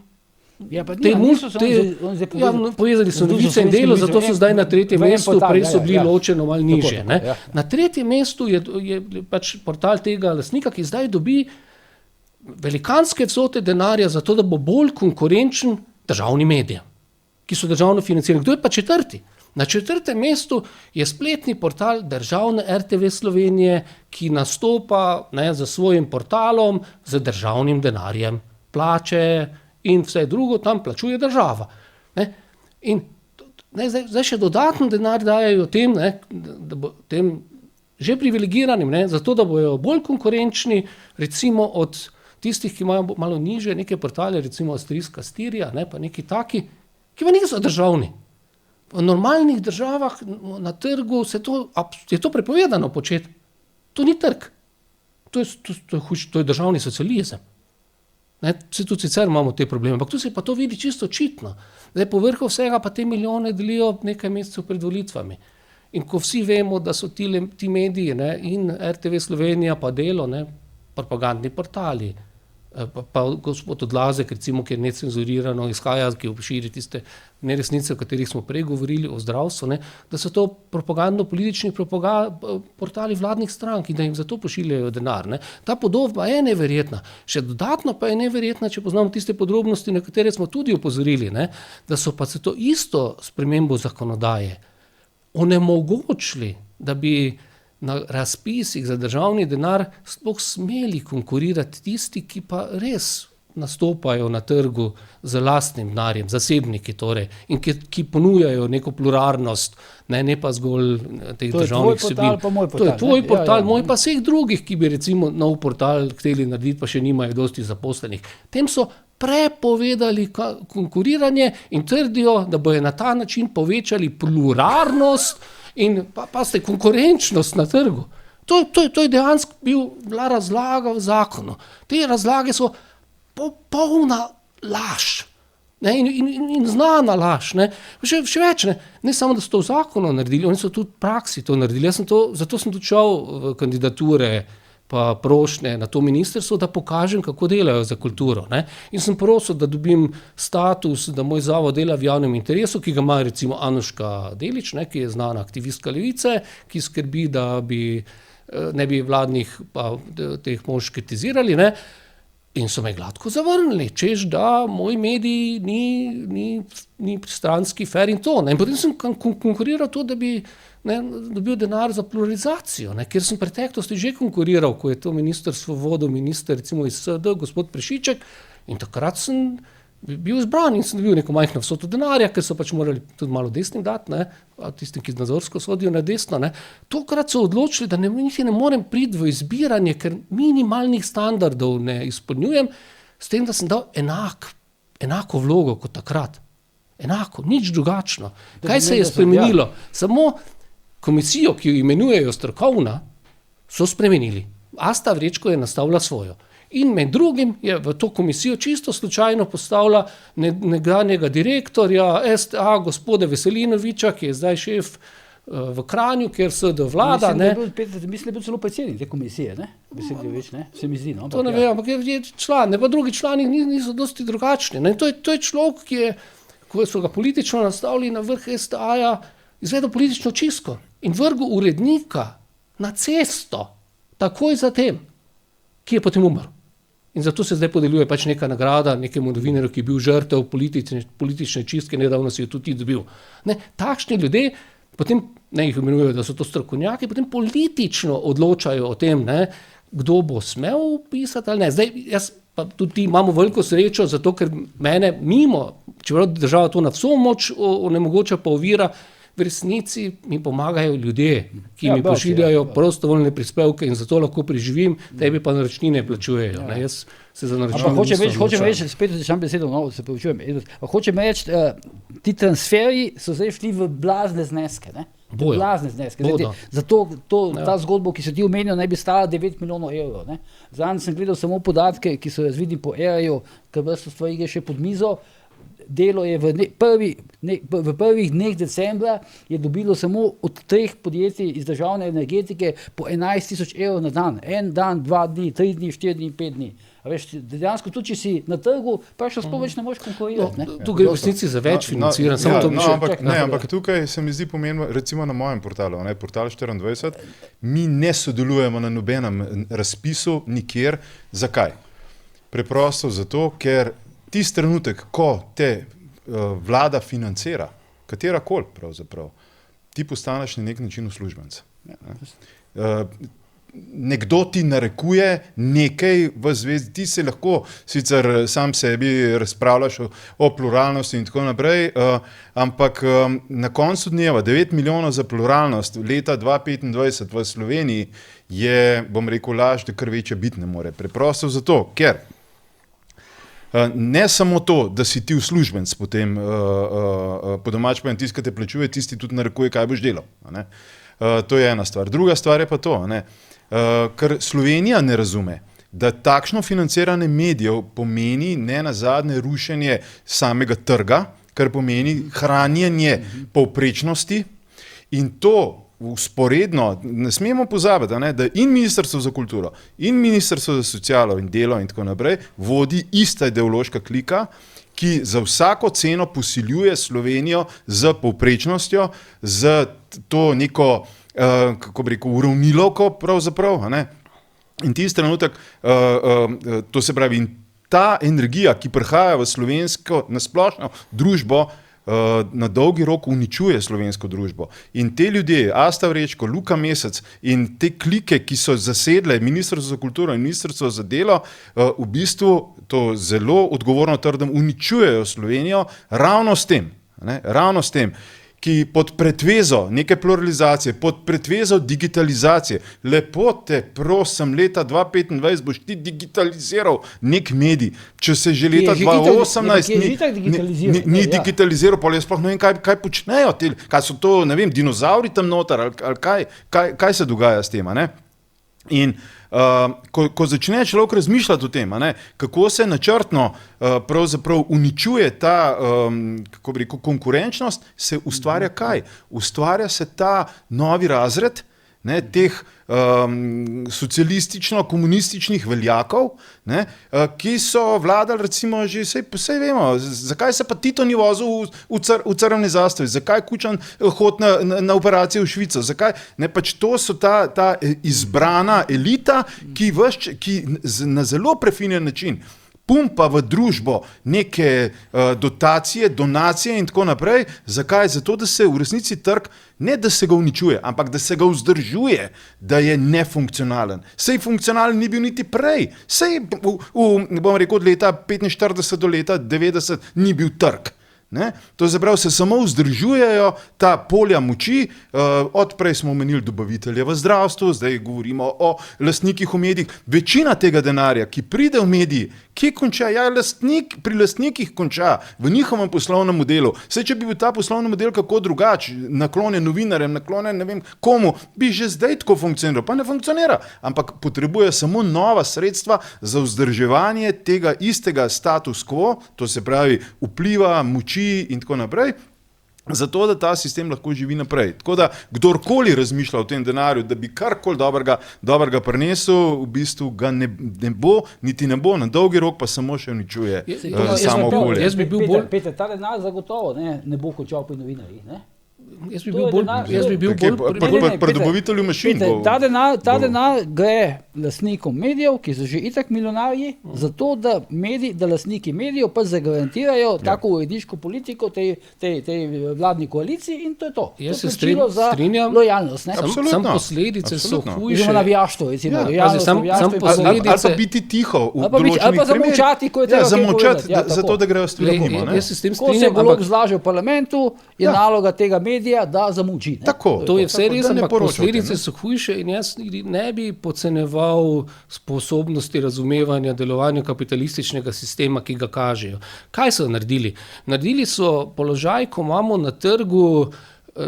povezali so novice in Delo, zato so zdaj na tretjem mestu, prej so bili ločeno malo nižje. Na tretjem mestu je pač portal tega lastnika, ki zdaj dobi velikanske vsote denarja za to, da bo bolj konkurenčen državnim medijem, ki so državno financirani. Kdo je pa četrti? Na četrtem mestu je spletni portal državne RTV Slovenije, ki nastopa za svojim portalom z državnim denarjem. Plače in vse drugo tam plačuje država. In zdaj še dodatno denar dajajo tem, da bo tem že privilegiranim, zato da bojo bolj konkurenčni, recimo od tistih, ki imajo malo niže neke portale, recimo avstrijska Stirija, pa neki taki, ki pa niso državni. V normalnih državah na trgu je to prepovedano početi. To ni trg. To je državni socializem. Tudi sicer imamo te probleme, ampak tu se pa to vidi čisto očitno. Zdaj, povrhu vsega pa te milijone delijo nekaj mesecev pred volitvami. In ko vsi vemo, da so ti mediji in RTV Slovenija pa Delo, propagandni portali, pa gospod Odlazek, recimo, ki je necenzurirano izhaja, ki širi tiste neresnice, o katerih smo prej govorili, o zdravstvu, da so to propagandno-politični portali vladnih strank in da jim zato pošiljajo denar. Ta podoba je neverjetna. Še dodatno pa je neverjetna, če poznamo tiste podrobnosti, na katere smo tudi opozorili, da so pa se to isto spremembo zakonodaje onemogočili, da bi na razpisih za državni denar sploh smeli konkurirati tisti, ki pa res nastopajo na trgu z lastnim denarjem, zasebniki torej, in ki ponujajo neko pluralnost, ne pa zgolj teh državnih vsebin. To je tvoj portal, moj pa vseh drugih, ki bi recimo nov portal hteli narediti, pa še nimajo dosti zaposlenih. Tem so prepovedali konkuriranje in trdijo, da bojo na ta način povečali pluralnost in pa ste konkurenčnost na trgu. To je dejansko bila razlaga v zakonu. Te razlage so popolna laž. In znana laž. Še več, ne samo, da so to v zakonu naredili, oni so tudi v praksi to naredili. Zato sem tudi šel v kandidature pa prošnje na to ministrstvo, da pokažem, kako delajo za kulturo. In sem prosil, da dobim status, da moj zavod dela v javnem interesu, ki ga ima recimo Anuška Delić, ki je znana aktivistka Levice, ki skrbi, da ne bi vladnih pa teh mož kritizirali. In so me gladko zavrnili, češ da moj medij ni pristranski, fair in to. In potem sem konkuriral to, da bi dobil denar za pluralizacijo, ker sem v preteklosti že konkuriral, ko je to ministrstvo vodil minister recimo iz SD, gospod Prešiček, in takrat sem bil izbran in sem dobil neko majhno vsoto denarja, ker so pač morali tudi malo desnim dati, ne, a tistim, ki nadzorsko sodijo na desno. Ne. Tokrat so odločili, da niti ne morem priti v izbiranje, ker minimalnih standardov ne izpolnjujem, s tem, da sem dal enako vlogo kot takrat. Enako, nič drugačno. Kaj se je spremenilo? Samo komisijo, ki jo imenujejo strokovna, so spremenili. Asta Vrečko je nastavila svojo. In med drugim je v to komisijo čisto slučajno postavila nekdanjega direktorja STA, gospoda Veselinoviča, ki je zdaj šef v Kranju, kjer SD vlada.
Mislim, da je bil celo predsednik te komisije, ne? Veselinovič, ne? Se mi zdi, no?
To ne vem, ampak je član, pa drugi člani niso dosti drugačni. Ne? To je človek, ki je, ko so ga politično nastavili na vrh STA-ja, izvedel politično čistko in vrgel urednika na cesto, takoj zatem, ki je potem umrl. In zato se zdaj podeljuje pač neka nagrada nekemu novinarju, ki je bil žrtev politične čistke, nedavno si jo tudi dobil. Ne, takšni ljudje, potem ne jih imenujejo, da so to strokovnjaki, potem politično odločajo o tem, ne, kdo bo smel pisati ali ne. Zdaj, jaz pa tudi imamo veliko srečo, zato ker mene mimo, čeprav država to na vso moč onemogoča pa ovira, v resnici mi pomagajo ljudje, ki mi pošiljajo prostovoljne prispevke in zato lahko preživim, tebi pa naročnine plačujejo. Ne, jaz se za naročnine
hočem reči, spet začnem besedo, no, se pravičujem, hočem reči, ti transferji so zdaj šli v blazne zneske, ne? Blazne zneske. Zato ta zgodba, ki se ti omenil, naj bi stala 9 milijonov evrov. Ne? Zadnjič sem gledal samo podatke, ki so razvidni po ERA-ju, ker vrsto stvari gre še pod mizo. Delo je v prvih dneh decembra je dobilo samo od 3 podjetij iz državne energetike po 11 000 evrov na dan. En dan, 2 dni, 3 dni, 4 dni, 5 dni. A veš, dejansko tudi, če si na trgu, pa še sploh več ne moreš konkurirati.
Tu gre v resnici za več financiranja.
Ampak tukaj se mi zdi pomembno, recimo na mojem portalu, portal 24, mi ne sodelujemo na nobenem razpisu nikjer. Zakaj? Preprosto zato, ker tisti trenutek, ko te vlada financira, katerakoli pravzaprav, ti postaneš na nek način uslužbenec. Nekdo ti narekuje nekaj v zvezi, ti se lahko sicer sam sebi razpravljaš o pluralnosti in tako naprej, ampak na koncu dneva 9 milijonov za pluralnost leta 2025 v Sloveniji je, bom rekel, laž, da kar večje biti ne more. Preprosto zato, ker ne samo to, da si ti uslužbenec potem, po domač pa tisti, ki te plačuje, tisti tudi narekuje, kaj boš delal. To je ena stvar. Druga stvar je pa to, ker Slovenija ne razume, da takšno financiranje medijev pomeni ne nazadnje rušenje samega trga, kar pomeni hranjenje povprečnosti in to usporedno, ne smemo pozabiti, da in Ministrstvo za kulturo, in Ministrstvo za socialo in delo in tako naprej vodi ista ideološka klika, ki za vsako ceno posiljuje Slovenijo z povprečnostjo, z to neko, kako bi rekel, uravnilovko pravzaprav. In tisti trenutek, to se pravi, in ta energija, ki prihaja v slovensko, na splošno družbo, na dolgi rok uničuje slovensko družbo. In te ljudje, Asta Vrečko, Luka Mesec in te klike, ki so zasedle Ministrstvo za kulturo in Ministrstvo za delo, v bistvu to zelo odgovorno trdim, uničujejo Slovenijo ravno s tem, ki pod pretvezo neke pluralizacije, pod pretvezo digitalizacije, lepo te prosim, leta 2025 boš ti digitaliziral nek medij, če se že leta 2018 ni digitaliziral, pa jaz sploh ne vem, kaj počnejo, kaj so to, ne vem, dinozauri tam noter, ali kaj se dogaja s tem, In ko začne človek razmišljati o tem, kako se načrtno pravzaprav uničuje ta, kako bi rekel, konkurenčnost, se ustvarja kaj? Ustvarja se ta novi razred teh socialistično-komunističnih veljakov, ki so vladali recimo že, sej vemo, zakaj se pa Tito ni vozil v crvni zastavi, zakaj Kučan hod na operacijo v Švico, zakaj, pač to so ta izbrana elita, ki na zelo prefinjen način pumpa v družbo neke dotacije, donacije in tako naprej. Zakaj? Zato, da se v resnici trg ne da se ga uničuje, ampak da se ga vzdržuje, da je nefunkcionalen. Sej funkcionalen ni bil niti prej. Sej bom rekel, od leta 45 do leta 90 ni bil trg. Ne? To zaprav se samo vzdržujejo ta polja moči, odprej smo omenili dobavitelje v zdravstvu, zdaj govorimo o lastnikih v medijih. Večina tega denarja, ki pride v mediji, kje konča? Ja, pri lastnikih konča, v njihovem poslovnem modelu. Saj, če bi bil ta poslovni model kako drugač, naklonjen novinarjem, naklonjen ne vem komu, bi že zdaj tako funkcioniral, pa ne funkcionira. Ampak potrebuje samo nova sredstva za vzdrževanje tega istega status quo, to se pravi vpliva, moči in tako naprej, zato da ta sistem lahko živi naprej. Tako da, kdorkoli razmišlja o tem denarju, da bi karkoli dobrega prinesel, v bistvu ga ne bo, niti ne bo, na dolgi rok pa samo še uničuje samo okolje.
Peter, ta denar zagotovo ne bo končal pri novinarjih, ne?
Jaz bi bil bolj
pri dobavitelju mašin.
Ta denar gre lastnikom medijev, ki so že itak milijonarji, zato da lastniki medijev pa zagarantirajo tako uredniško politiko tej vladni koaliciji in to je to.
Jaz se strinjam.
Lojalnost, ne?
Sam posledice so hujše.
Že navijaštvo, recimo.
Ali pa biti tiho v določenih primerih.
Ali pa zamolčati, ko je treba kaj povedati.
Zato, da grejo stvari mimo.
Jaz se s tem
Ko se
strinjam,
Golob zlaže v parlamentu, je naloga tega medija, da zamolči.
Tako.
To je vse res,
da ne
ampak
poročate,
posledice so hujše in jaz ne bi podcenjeval sposobnosti razumevanja delovanja kapitalističnega sistema, ki ga kažejo. Kaj so naredili? Naredili so položaj, ko imamo na trgu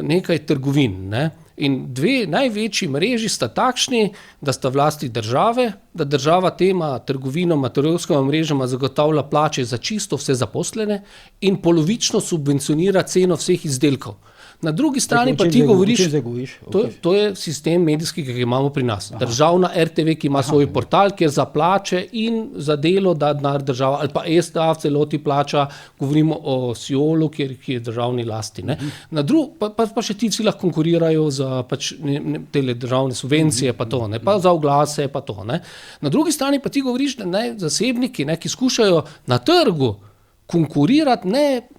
nekaj trgovin, ne? In dve največji mreži sta takšni, da sta v lasti države, da država tema trgovinama, trgovskima mrežama zagotavlja plače za čisto vse zaposlene in polovično subvencionira ceno vseh izdelkov. Na drugi strani pa ti govoriš, to je sistem medijski, ki ga imamo pri nas. Državna RTV, ki ima svoj portal, kjer za plače in za delo da denar država, ali pa STA v celoti plača, govorimo o Siolu, ki je državni lasti. Ne? Pa še ti vsi lahko konkurirajo za tele državne subvencije, pa to, ne? Pa za oglase, pa to. Ne? Na drugi strani pa ti govoriš, da zasebniki, ki skušajo na trgu konkurirati,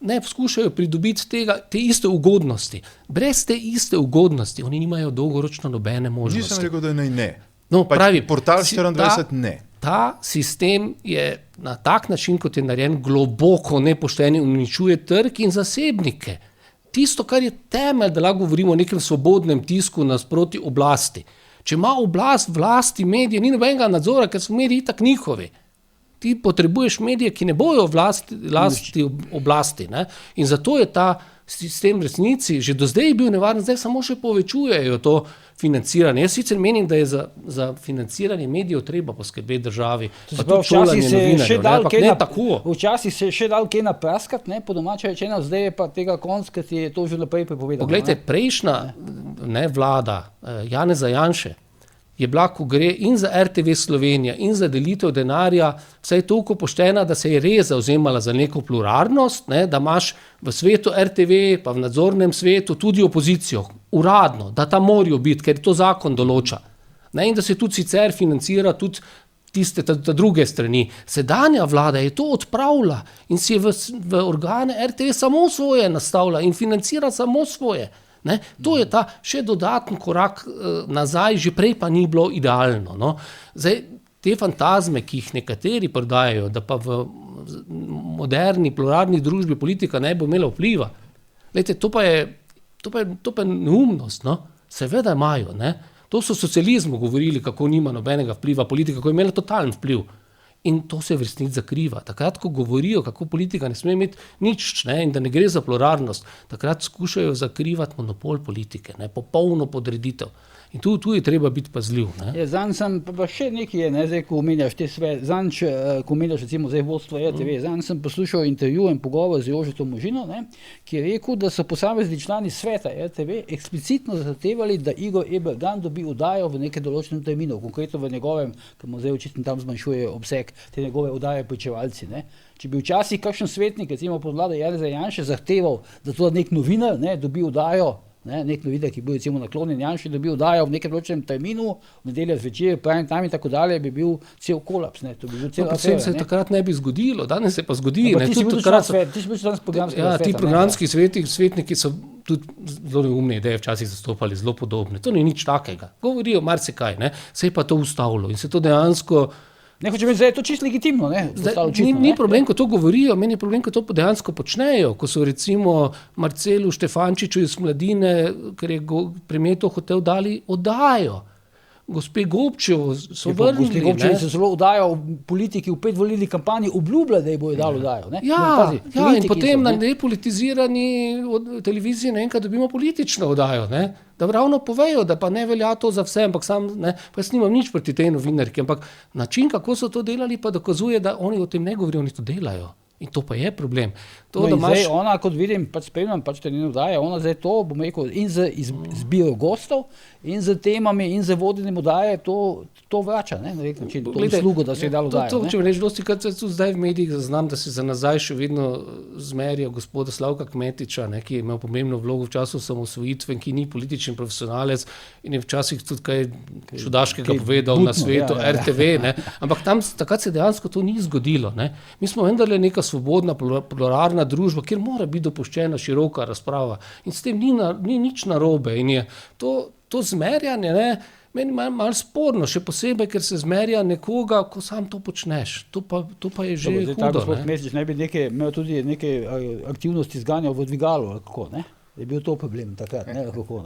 ne poskušajo pridobiti te iste ugodnosti. Brez te iste ugodnosti oni nimajo dolgoročno nobene možnosti.
Nisem rekel, da ne.
No, pravi,
portal 24 ne.
Ta sistem je na tak način, kot je narejen, globoko nepošten in uničuje trg in zasebnike. Tisto, kar je temelj, da lahko govorimo o nekem svobodnem tisku nasproti oblasti. Če ima oblast vlasti medije, ni nobenega nadzora, ker so mediji itak njihovi. Ti potrebuješ medije, ki ne bojo vlasti oblasti. Ne? In zato je ta sistem resnici že do zdaj bil nevaren, zdaj samo še povečujejo to financiranje. Jaz sicer menim, da je za financiranje medijev treba poskrbeti državi. Pa tudi šolanje novinarjev,
včasih se je še dal kaj napraskati, ne, po domače rečeno, zdaj je pa tega konc, ki ti je to že naprej prepovedal.
Poglejte, prejšnja vlada Janeza Janše je bila, ko gre in za RTV Slovenija in za delitev denarja, vsaj toliko poštena, da se je res zavzemala za neko pluralnost, ne, da imaš v svetu RTV, pa v nadzornem svetu tudi opozicijo, uradno, da tam morajo biti, ker to zakon določa. Ne, in da se tudi sicer financira tudi tiste druge strani. Sedanja vlada je to odpravila in si je v organe RTV samo svoje nastavila in financira samo svoje. Ne? To je ta še dodaten korak nazaj, že prej pa ni bilo idealno. No? Zdaj, te fantazme, ki jih nekateri prodajajo, da pa v moderni, pluralni družbi politika ne bo imela vpliva. Lejte, to pa je neumnost. No? Seveda imajo. Ne? To so socializmu govorili, kako nima nobenega vpliva politika, kako je imela totalen vpliv. In to se v resnici zakriva. Takrat, ko govorijo, kako politika ne sme imeti nič, ne, in da ne gre za pluralnost, takrat skušajo zakrivati monopol politike, ne, popolno podreditev. In tu je treba biti pazljiv.
Zanj sem pa še nekaj, zdaj, ko omenjaš te sve, ko omenjaš recimo zdaj vodstvo RTV, zanj sem poslušal intervju in pogovor z Jožetom Možino, ki je rekel, da so posamezni člani sveta RTV eksplicitno zahtevali, da Igor Ebergan dobi oddajo v nekem določenem terminu, konkretno v njegovem, ker mu zdaj očitno tam zmanjšujejo obseg te njegove oddaje Pričevalci. Če bi včasih kakšen svetnik, recimo pod vlado Janeza Janše, zahteval, da to nek novinar dobi oddajo nek novinar, ki je bil recimo naklonjen Janši, da bi oddajal v nekem določenem terminu, v nedeljo zvečer, prime time in tako dalje, bi bil cel kolaps. To bi bil cel
Predvsem se takrat ne bi zgodilo, danes se pa zgodi.
Ti si bil danes programski svet.
Ti programski svetniki so tudi zelo neumne ideje včasih zastopali, zelo podobne. To ni nič takega. Govorijo marsikaj, se je pa to ustavilo in se to dejansko.
Ne hočem reči, da je to čisto legitimno.
Ni problem, ko to govorijo, meni je problem, ko to dejansko počnejo, ko so recimo Marcelu Štefančiču iz Mladine, ker je premier to hotel, dali oddajo. Gospe Gobčevo so vrnili.
Gospe Gobčevo se zelo oddajo v politiki v predvolilni kampanji, obljublja, da ji bojo dali oddajo.
In potem na nepolitizirani televiziji enkrat dobimo politično oddajo, da ravno povejo, da pa ne velja to za vse, ampak pa jaz nimam nič proti tej novinarki, ampak način, kako so to delali, pa dokazuje, da oni o tem ne govorijo, oni to delajo. In to pa je problem.
Zdaj ona, kot vidim, spremljam te njene oddaje, ona zdaj to, bom rekel, in z izbiro gostov, in z temami, in z vodenjem oddaje, to vrača, na nek način, to uslugo, da se je dalo oddajo.
To, če mi reči, dosti, kad se tudi zdaj v medijih zaznam, da se za nazaj še vedno zmerja gospoda Slavka Kmetiča, ki je imel pomembno vlogo v času osamosvojitve, ki ni političen profesionalec in je včasih tudi kaj čudaškega povedal na svetu, RTV, ampak tam takrat se dejansko to ni zgodilo. Mi smo vendarle neka svobodna, pluralna družba, kjer mora biti dopuščena široka razprava. In s tem ni nič narobe. In je to zmerjanje, meni malo sporno, še posebej, ker se zmerja nekoga, ko sam to počneš. To pa je že hudo.
Gospod Kmetič ne bi imel tudi neke aktivnosti zganjal v dvigalu, kako, je bil to problem takrat, kako,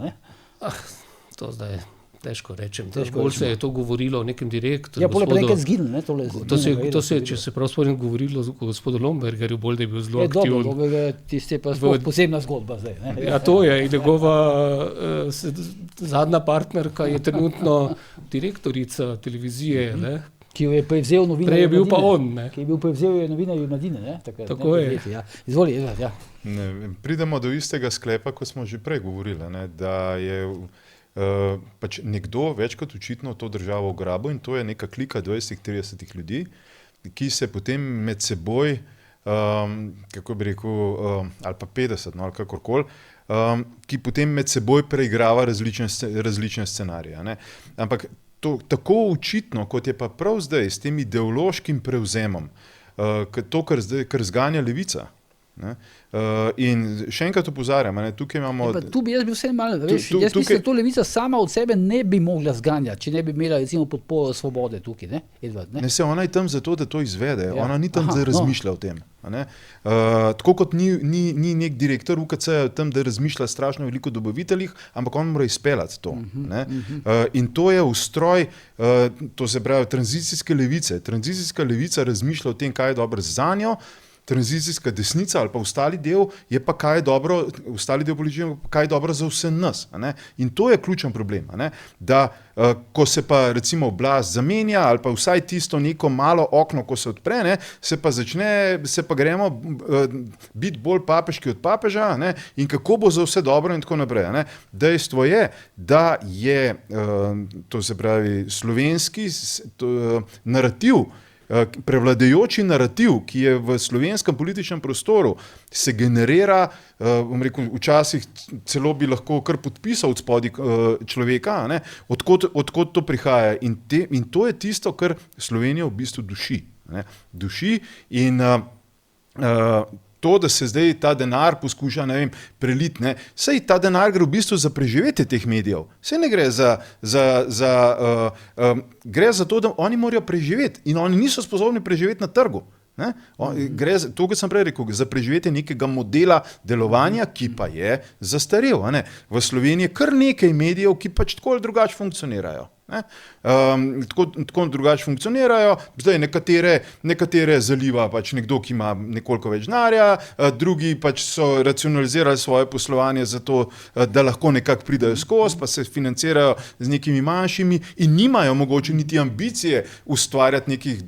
to zdaj težko rečem. Bolj se je to govorilo o nekem direktorju.
Ja, pole pa nekaj zginil,
To se je, če se prav spomnim, govorilo o gospodu Lombergerju, bolj, da je bil zelo aktiven.
Dobro, tiste pa posebna zgodba zdaj.
Ja, to je. In njegova zadnja partnerka je trenutno direktorica televizije,
ki jo je prevzel novinarju
Mladine. Prej je bil pa on,
Ki je bil prevzel novinarju Mladine,
Tako je.
Izvoli,
Pridemo do istega sklepa, kot smo že prej govorili, da je pač nekdo več kot očitno to državo ugrabil in to je neka klika 20-30 ljudi, ki se potem med seboj, kako bi rekel, ali pa 50, ali kakorkoli, ki potem med seboj preigrava različne scenarije. Ampak to tako očitno, kot je pa prav zdaj s tem ideološkim prevzemom, to, kar zganja levica. In še enkrat opozarjam, tukaj imamo.
Tu bi jaz bil vse malo, jaz mislim, da to levica sama od sebe ne bi mogla zganjati, če ne bi imela recimo podporo Svobode tukaj, Edvard.
Ona je tam zato, da to izvede, ona ni tam, da razmišlja o tem. Tako kot ni nek direktor UKC tam, da razmišlja strašno veliko o dobaviteljih, ampak on mora izpeljati to. In to je ustroj, to se pravi tranzicijske levice. Tranzicijska levica razmišlja o tem, kaj je dobro zanjo, tranzicijska desnica ali pa ostali del je pa kaj dobro, ostali del političnega, kaj je dobro za vse nas. In to je ključen problem, da ko se pa recimo oblast zamenja ali pa vsaj tisto neko malo okno, ko se odpre, se pa gremo biti bolj papeški od papeža in kako bo za vse dobro in tako naprej. Dejstvo je, da je, to se pravi, slovenski narativ, prevladujoči narativ, ki je v slovenskem političnem prostoru, se generira, bom rekel, včasih celo bi lahko kar podpisal od spodaj človeka, odkot to prihaja. In to je tisto, kar Slovenijo v bistvu duši. Duši in to, da se zdaj ta denar poskuša, preliti, saj ta denar gre v bistvu za preživetje teh medijev. Saj ne gre gre za to, da oni morajo preživeti in oni niso sposobni preživeti na trgu. Gre za to, kot sem prej rekel, za preživetje nekega modela delovanja, ki pa je zastarel. V Sloveniji je kar nekaj medijev, ki pač tako ali drugače funkcionirajo. Tako drugače funkcionirajo, zdaj nekatere zaliva pač nekdo, ki ima nekoliko več denarja, drugi pač so racionalizirali svoje poslovanje zato, da lahko nekako pridajo skozi, pa se financirajo z nekimi manjšimi in nimajo mogoče niti ambicije ustvarjati nekih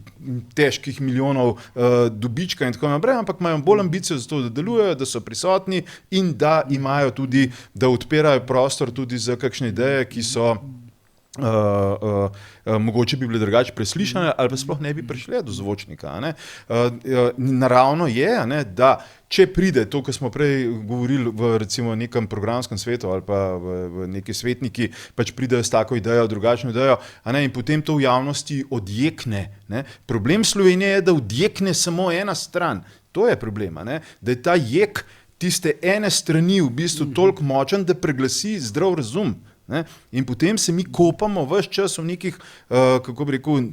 težkih milijonov dobička in tako naprej, ampak imajo bolj ambicijo za to, da delujejo, da so prisotni in da imajo tudi, da odpirajo prostor tudi za kakšne ideje, ki so mogoče bi bile drugače preslišane ali pa sploh ne bi prišle do zvočnika. A ne. Naravno je, a ne, da če pride to, kar smo prej govorili v recimo nekem programskem svetu ali pa v neki svetniki, pač pridejo s tako idejo, drugačno idejo, a ne, in potem to v javnosti odjekne. Ne. Problem Slovenije je, da odjekne samo ena stran. To je problem, a ne, da je ta jek tiste ene strani v bistvu toliko močen, da preglasi zdrav razum. Ne? In potem se mi kopamo ves čas v nekih, kako bi rekel,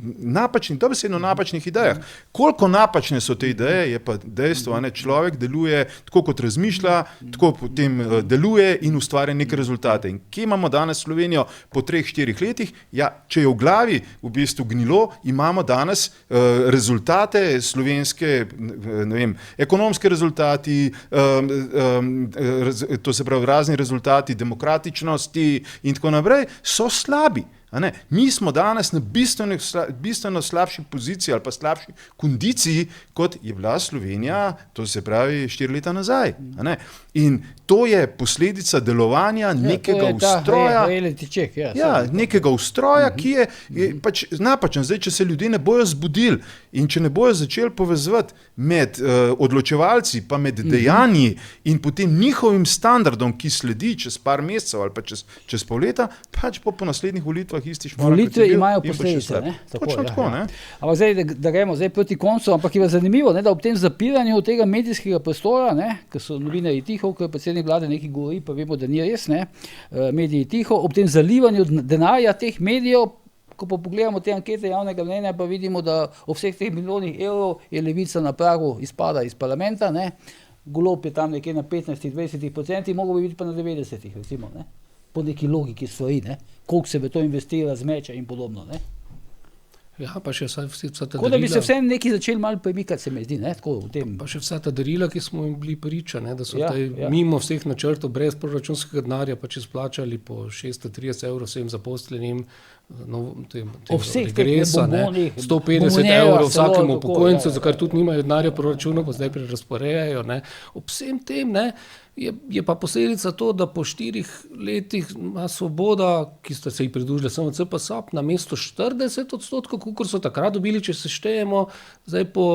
dobesedno napačnih idejah. Koliko napačne so te ideje, je pa dejstvo, ne? Človek deluje tako, kot razmišlja, tako potem deluje in ustvarja neke rezultate. In kje imamo danes Slovenijo po 3-4 letih? Ja, če je v glavi v bistvu gnilo, imamo danes rezultate slovenske, ne vem, ekonomske rezultati, to se pravi razni rezultati demokratičnosti in tako naprej, so slabi. A ne? Mi smo danes na bistveno slabši poziciji ali pa slabši kondiciji, kot je bila Slovenija, to se pravi 4 leta nazaj. A ne? In to je posledica delovanja nekega ustroja, nekega ustroja, ki je pač napačen. Zdaj, če se ljudje ne bojo zbudili in če ne bojo začeli povezovati med odločevalci pa med dejanji in potem njihovim standardom, ki sledi čez par mesecev ali pa čez pol leta, pač po naslednjih volitvah isti šmorak.
Volitve imajo posledice.
Točno tako, ne?
Ampak zdaj, da gremo zdaj proti koncu, ampak je zanimivo, ne, da ob tem zapiranju tega medijskega prostora, ne, ker so novinarji tiho, ker predsednik vlade nekaj govori, pa vemo, da ni res, ne, mediji tiho, ob tem zalivanju denarja teh medijev, ko pa pogledamo te ankete javnega mnenja, pa vidimo, da ob vseh teh milijonih evrov je Levica na pragu izpada iz parlamenta, ne, Golob je tam nekje na 15-20%, mogo bi biti pa na 90%, recimo, ne, po neki logiki stvari, ne, koliko se v to investira, zmeča in podobno, ne.
Ja, pa še vsa ta
darila. Kot da bi se vsem nekaj začeli malo premikati, se mi zdi, ne, tako v tem.
Pa še vsa ta darila, ki smo jim bili priča, ne, da so mimo vseh načrtov, brez proračunskega denarja, pa če splačali po 630 evrov vsem zaposlenim, regresa, 150 evrov vsakemu upokojencu, za kar tudi nimajo denarja proračuna, pa zdaj prerazporejajo, ne. Ob vsem tem, ne, je pa posledica to, da po 4 letih ima Svoboda, ki sta se jih pridružili samo CPSAP, na mesto 40%, kakor so takrat dobili, če se štejemo, zdaj po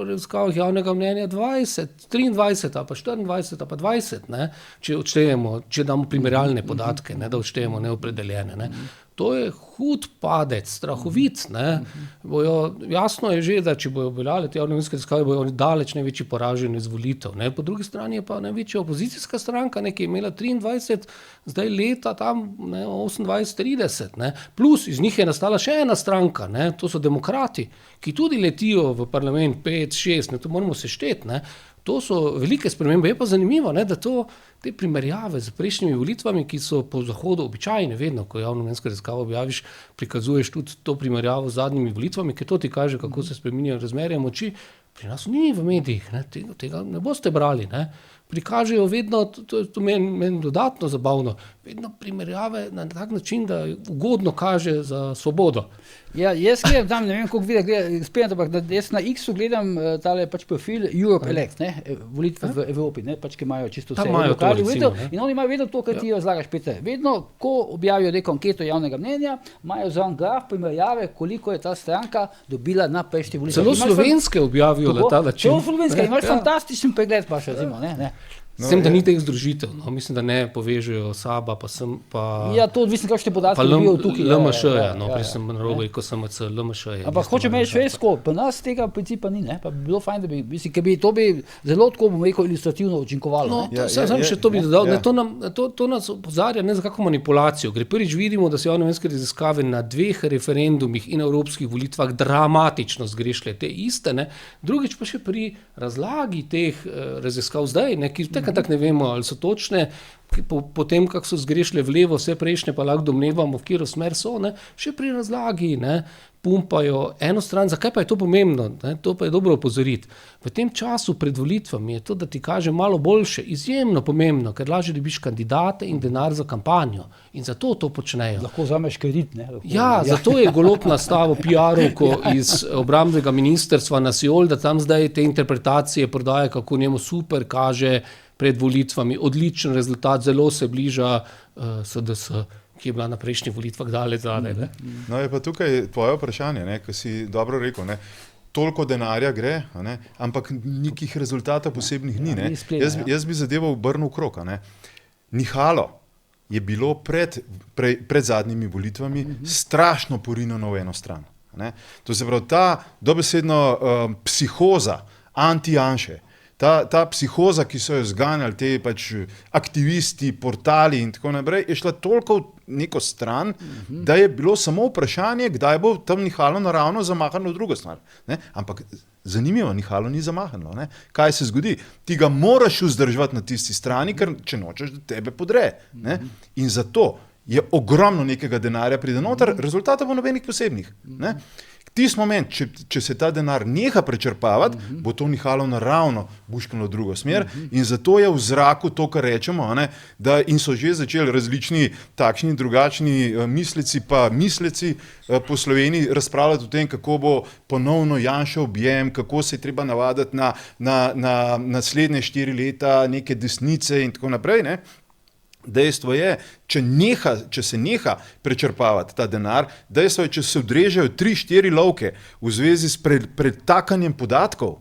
raziskavah javnega mnenja 20, 23, ali pa 24, ali pa 20, ne, če odštejemo, če damo primerjalne podatke, ne, da odštejemo neopredeljene, ne. To je hud padec, strahovit, ne. Jasno je že, da če bojo veljale te javnovinske raziskave, bojo oni daleč največji poraženi iz volitev, ne. Po drugi strani je pa največja opozicijska stranka, ne, ki je imela 23, zdaj leta tam, ne, 28-30, ne. Plus iz njih je nastala še ena stranka, ne, to so demokrati, ki tudi letijo v parlament 5-6, ne, to moramo sešteti, ne. To so velike spremembe, je pa zanimivo, ne, da te primerjave z prejšnjimi volitvami, ki so po Zahodu običajne, vedno, ko javnomnenjsko raziskavo objaviš, prikazuješ tudi to primerjavo z zadnjimi volitvami, ker to ti kaže, kako se spreminjajo razmerje moči. Pri nas ni v medijih, ne, tega ne boste brali, ne. Prikažejo vedno, to meni dodatno zabavno, vedno primerjave na tak način, da ugodno kaže za Svobodo.
Ja, jaz gledam tam, ne vem, koliko vidim, spet, ampak jaz na X-u gledam tale pač profil Europe Elect, ne, volitve v Evropi, ne, pač, ki imajo čisto vse lokali volitev, in oni imajo vedno to, kar ti razlagaš, Peter. Vedno, ko objavijo neko anketo javnega mnenja, imajo za graf primerjave, koliko je ta stranka dobila na prejšnjih volitvah.
Celo slovenske objavijo na ta način.
Celo slovenske, imaš fantastičen pregled, pa še recimo, ne.
S tem, da ni teh združitev, no, mislim, da ne povežejo Saba, pa sem pa...
Ja, to odvisno, kakšne podatke dobijo tukaj.
LMŠ-ja, no, prej sem narobe rekel SMC, LMŠ-ja.
Ampak hočem reči švedsko, pri nas tega principa ni, ne, pa bi bilo fajn, da bi, mislim, ker bi to bi zelo tako, bom rekel, ilustrativno učinkovalo.
No, sam še to bi dodal, to nas opozarja ne za kakšno manipulacijo. Gre prvič vidimo, da se javnomnenjske raziskave na 2 referendumih in evropskih volitvah dramatično zgrešile te iste, ne. Drugič pa še pri razlagi teh raziskav zdaj, ne, ki tak ne vemo, ali so točne, po tem, kako so zgrešile v levo, vse prejšnje pa lahko domnevamo, v katero smer so, ne, še pri razlagi, ne, pumpajo eno stran. Zakaj pa je to pomembno? Ne, to pa je dobro opozoriti. V tem času pred volitvami je to, da ti kaže malo boljše, izjemno pomembno, ker lažje dobiš kandidate in denar za kampanjo. In zato to počnejo.
Lahko vzameš kredit, ne?
Ja, zato je Golob nastavil PR-ovko iz obrambnega ministrstva na Siol, da tam zdaj te interpretacije prodaja, kako njemu super kaže pred volitvami, odličen rezultat, zelo se bliža SDS. ki je bila na prejšnjih volitvah daleč zadaj.
No, je pa tukaj tvoje vprašanje, ki si dobro rekel. Toliko denarja gre, ampak nekih rezultatov posebnih ni. Jaz bi zadevo obrnil krog. Nihalo je bilo pred zadnjimi volitvami strašno porinjeno v eno stran. To se pravi, ta dobesedno psihoza anti-Janše, ta psihoza, ki so jo zganjali te pač aktivisti, portali in tako naprej, je šla toliko v neko stran, da je bilo samo vprašanje, kdaj bo tam nihalo naravno zamahano v drugo stran. Ampak zanimivo, nihalo ni zamahano. Kaj se zgodi? Ti ga moraš vzdrževati na tisti strani, ker če nočeš, da tebe podre. In zato je ogromno nekega denarja pride noter, rezultata bo nobenih posebnih. Tisti moment, če se ta denar neha prečrpavati, bo to nihalo naravno buškalo v drugo smer in zato je v zraku to, kar rečemo, in so že začeli različni takšni drugačni mislici pa misleci po Sloveniji razpravljati o tem, kako bo ponovno Janša objem, kako se je treba navaditi na naslednje 4 leta neke desnice in tako naprej. Dejstvo je, če se neha prečrpavati ta denar, dejstvo je, če se odrežejo 3-4 lovke v zvezi s pretakanjem podatkov,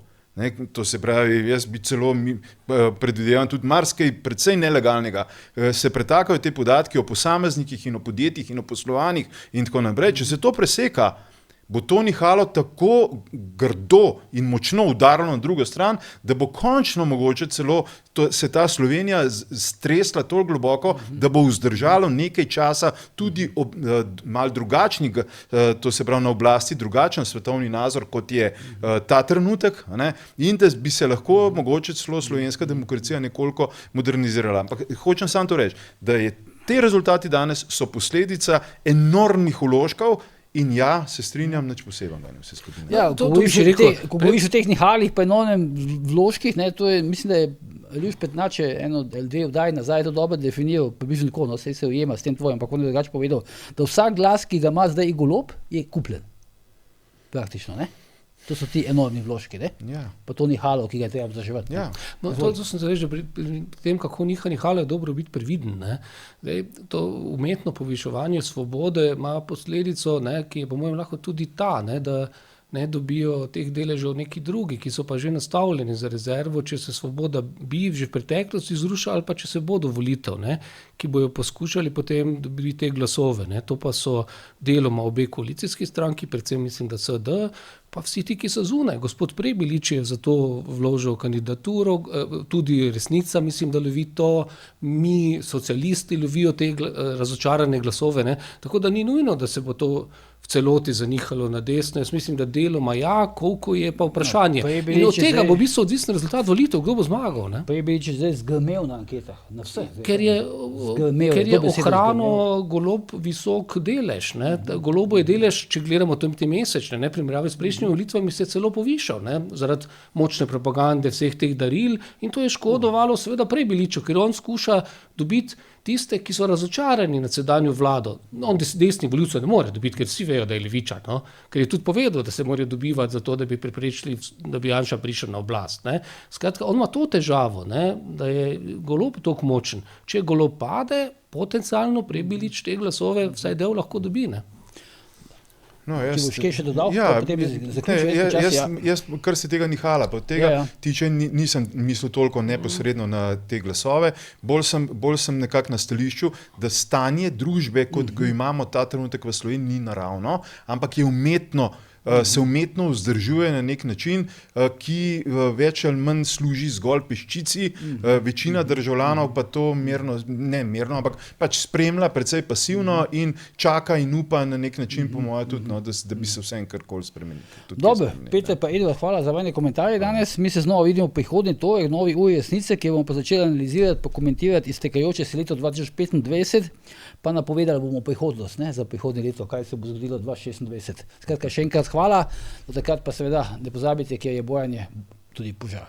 to se pravi, jaz bi celo predvidevam tudi marsikaj precej nelegalnega, se pretakajo te podatki o posameznikih in o podjetjih in o poslovanjih in tako naprej. Če se to preseka, bo to nihalo tako grdo in močno udarilo na drugo stran, da bo končno mogoče celo se ta Slovenija stresla toliko globoko, da bo vzdržalo nekaj časa tudi malo drugačnega, to se pravi na oblasti, drugačen svetovni nazor, kot je ta trenutek, in da bi se lahko mogoče celo slovenska demokracija nekoliko modernizirala. Ampak hočem samo to reči, da te rezultati danes so posledica enormnih vložkov. In ja, se strinjam, nič posebnega ne vse skupine.
Ja, ko govoriš o teh nihalih pa enormnem vložkih, to je, mislim, da je Ljuš Petnač eno del vdaj nazaj to dobro definiral, približno tako, saj se ujema s tem tvojim, ampak on je drugače povedal, da vsak glas, ki ga ima zdaj Golob, je kupljen. Praktično, To so ti enormni vložki, Pa to nihalo, ki ga je treba vzdrževati.
No, to sem se reči, pri tem, kako nihalo je dobro biti previden. To umetno poviševanje svobode ima posledico, ki je po mojem lahko tudi ta, da ne dobijo teh deležev neki drugi, ki so pa že nastavljeni za rezervo, če se svoboda bi že v preteklosti zrušila ali pa če se bodo volitev, ki bojo poskušali potem dobiti te glasove. To pa so deloma obe koalicijski stranki, predvsem mislim, da SD, pa vsi ti, ki so zunaj. Gospod Prebilič je za to vložil kandidaturo, tudi Resnica, mislim, da lovi to, mi socialisti lovijo te razočarane glasove, tako da ni nujno, da se bo to v celoti zanihalo na desno. Jaz mislim, da deloma koliko je pa vprašanje. In od tega bo v bistvu odvisen rezultat volitev, kdo bo zmagal.
Prebilič je zdaj zgrmel na anketah, na vse.
Ker je ohranil Golob visok delež. Golobo je delež, če gledamo te mesečne, primerjavi s prejšnjimi volitvami, se je celo povišal, zaradi močne propagande vseh teh daril, in to je škodovalo seveda Prebiliču, ker on skuša dobiti tiste, ki so razočarani nad sedanjo vlado. On desni volivcev ne more dobiti, ker vsi vejo, da je levičar, ker je tudi povedal, da se morajo dobivati za to, da bi preprečili, da bi Janša prišel na oblast. Skratka, on ima to težavo, da je Golob toliko močen. Če Golob pade, potencialno Prebilič te glasove vsaj del lahko dobi.
Če boš kaj še dodal, potem
jaz, kar se tega nihala, pa tega tiče, nisem mislil toliko neposredno na te glasove, bolj sem nekako na stališču, da stanje družbe, kot ga imamo ta trenutek v Sloveniji, ni naravno, ampak je se umetno vzdržuje na nek način, ki več ali manj služi zgolj peščici, večina državljanov pa to ampak pač spremlja precej pasivno in čaka in upa na nek način, po mojem tudi, da bi se vsem karkoli spremenili.
Dobro, Peter pa Edvard, hvala za vajne komentarje danes. Mi se znova vidimo prihodnji torek, novi uri resnice, ki bomo pa začeli analizirati, pa komentirati iztekajoče se leto 2025, pa napovedali bomo prihodnost, za prihodnje leto, kaj se bo zgodilo 2026. Skratka, še enkrat hvala, do takrat pa seveda ne pozabite, kjer je bojanje tudi požar.